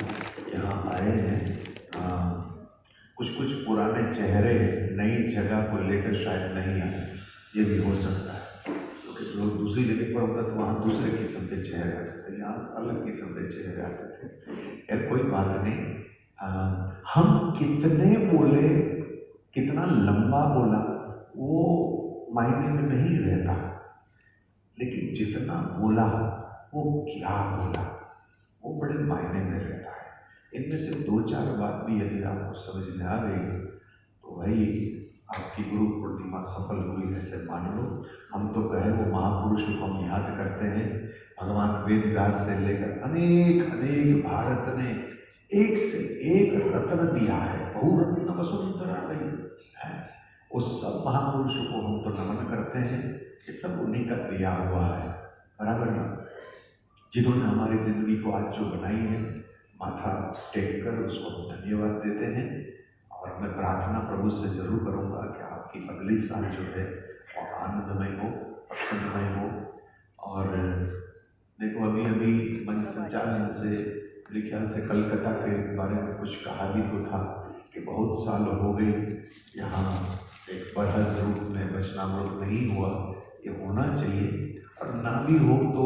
यहाँ आए हैं, कुछ कुछ पुराने चेहरे नई जगह को लेकर शायद नहीं आए, ये भी हो सकता है, क्योंकि जो दूसरी जगह पर होता तो वहाँ दूसरे किस्म के चेहरे आते थे, यहाँ अलग किस्म के चेहरे आते थे। यार कोई बात नहीं, हम कितने बोले, कितना लंबा बोला वो मायने में नहीं रहता, लेकिन जितना बोला वो क्या बोला वो बड़े मायने में रहता है। इनमें से 2-4 बात भी यदि आपको समझ में आ गई तो भाई आपकी गुरु पूर्णिमा सफल हुई ऐसे मान लो। हम तो कहे वो महापुरुषों को हम याद करते हैं। भगवान वेद व्यास से लेकर अनेक अनेक भारत ने एक से एक रत्न दिया है, बहुरत्न वसुंधरा गई है। उस सब महापुरुषों को हम तो नमन करते हैं, ये सब उन्हीं का दिया हुआ है, बराबर ना। जिन्होंने हमारी जिंदगी को आज जो बनाई है, माथा टेक कर उसको हम धन्यवाद देते हैं। और मैं प्रार्थना प्रभु से जरूर करूँगा कि आपकी अगली साल जो है वो आनंदमय हो, प्रसन्नमय हो। और देखो अभी अभी मंच संचालन से मेरे ख्याल से कलकत्ता के बारे में कुछ कहा भी तो था कि बहुत साल हो गए यहाँ एक बृहद रूप में वचनामृत नहीं हुआ, ये होना चाहिए। और ना भी हो तो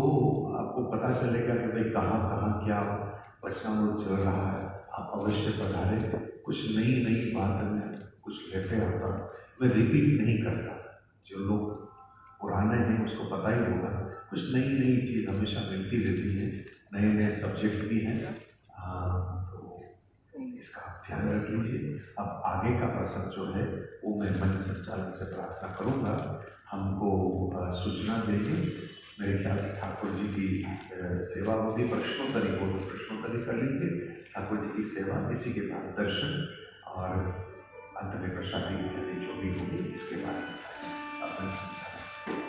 आपको पता चलेगा कि भाई कहाँ कहाँ क्या वचनामृत चल रहा है। आप अवश्य पधारें, कुछ नई नई बात में कुछ लेते आता, मैं रिपीट नहीं करता। जो लोग पुराने हैं उसको पता ही होगा, कुछ नई नई चीज़ हमेशा मिलती रहती है, नए नए सब्जेक्ट भी हैं। तो इसका आप ध्यान रख लीजिए। अब आगे का प्रसंग जो है वो मैं मंच संचालन से प्रार्थना करूँगा, हमको सूचना देंगे। मेरे ख्याल से ठाकुर जी की सेवा होगी, प्रश्नोत्तरी हो तो प्रश्नोत्तरी कर लीजिए, ठाकुर जी की सेवा, इसी के बाद दर्शन और अंत में प्रसादी जो भी होगी इसके बाद अपन संचालन।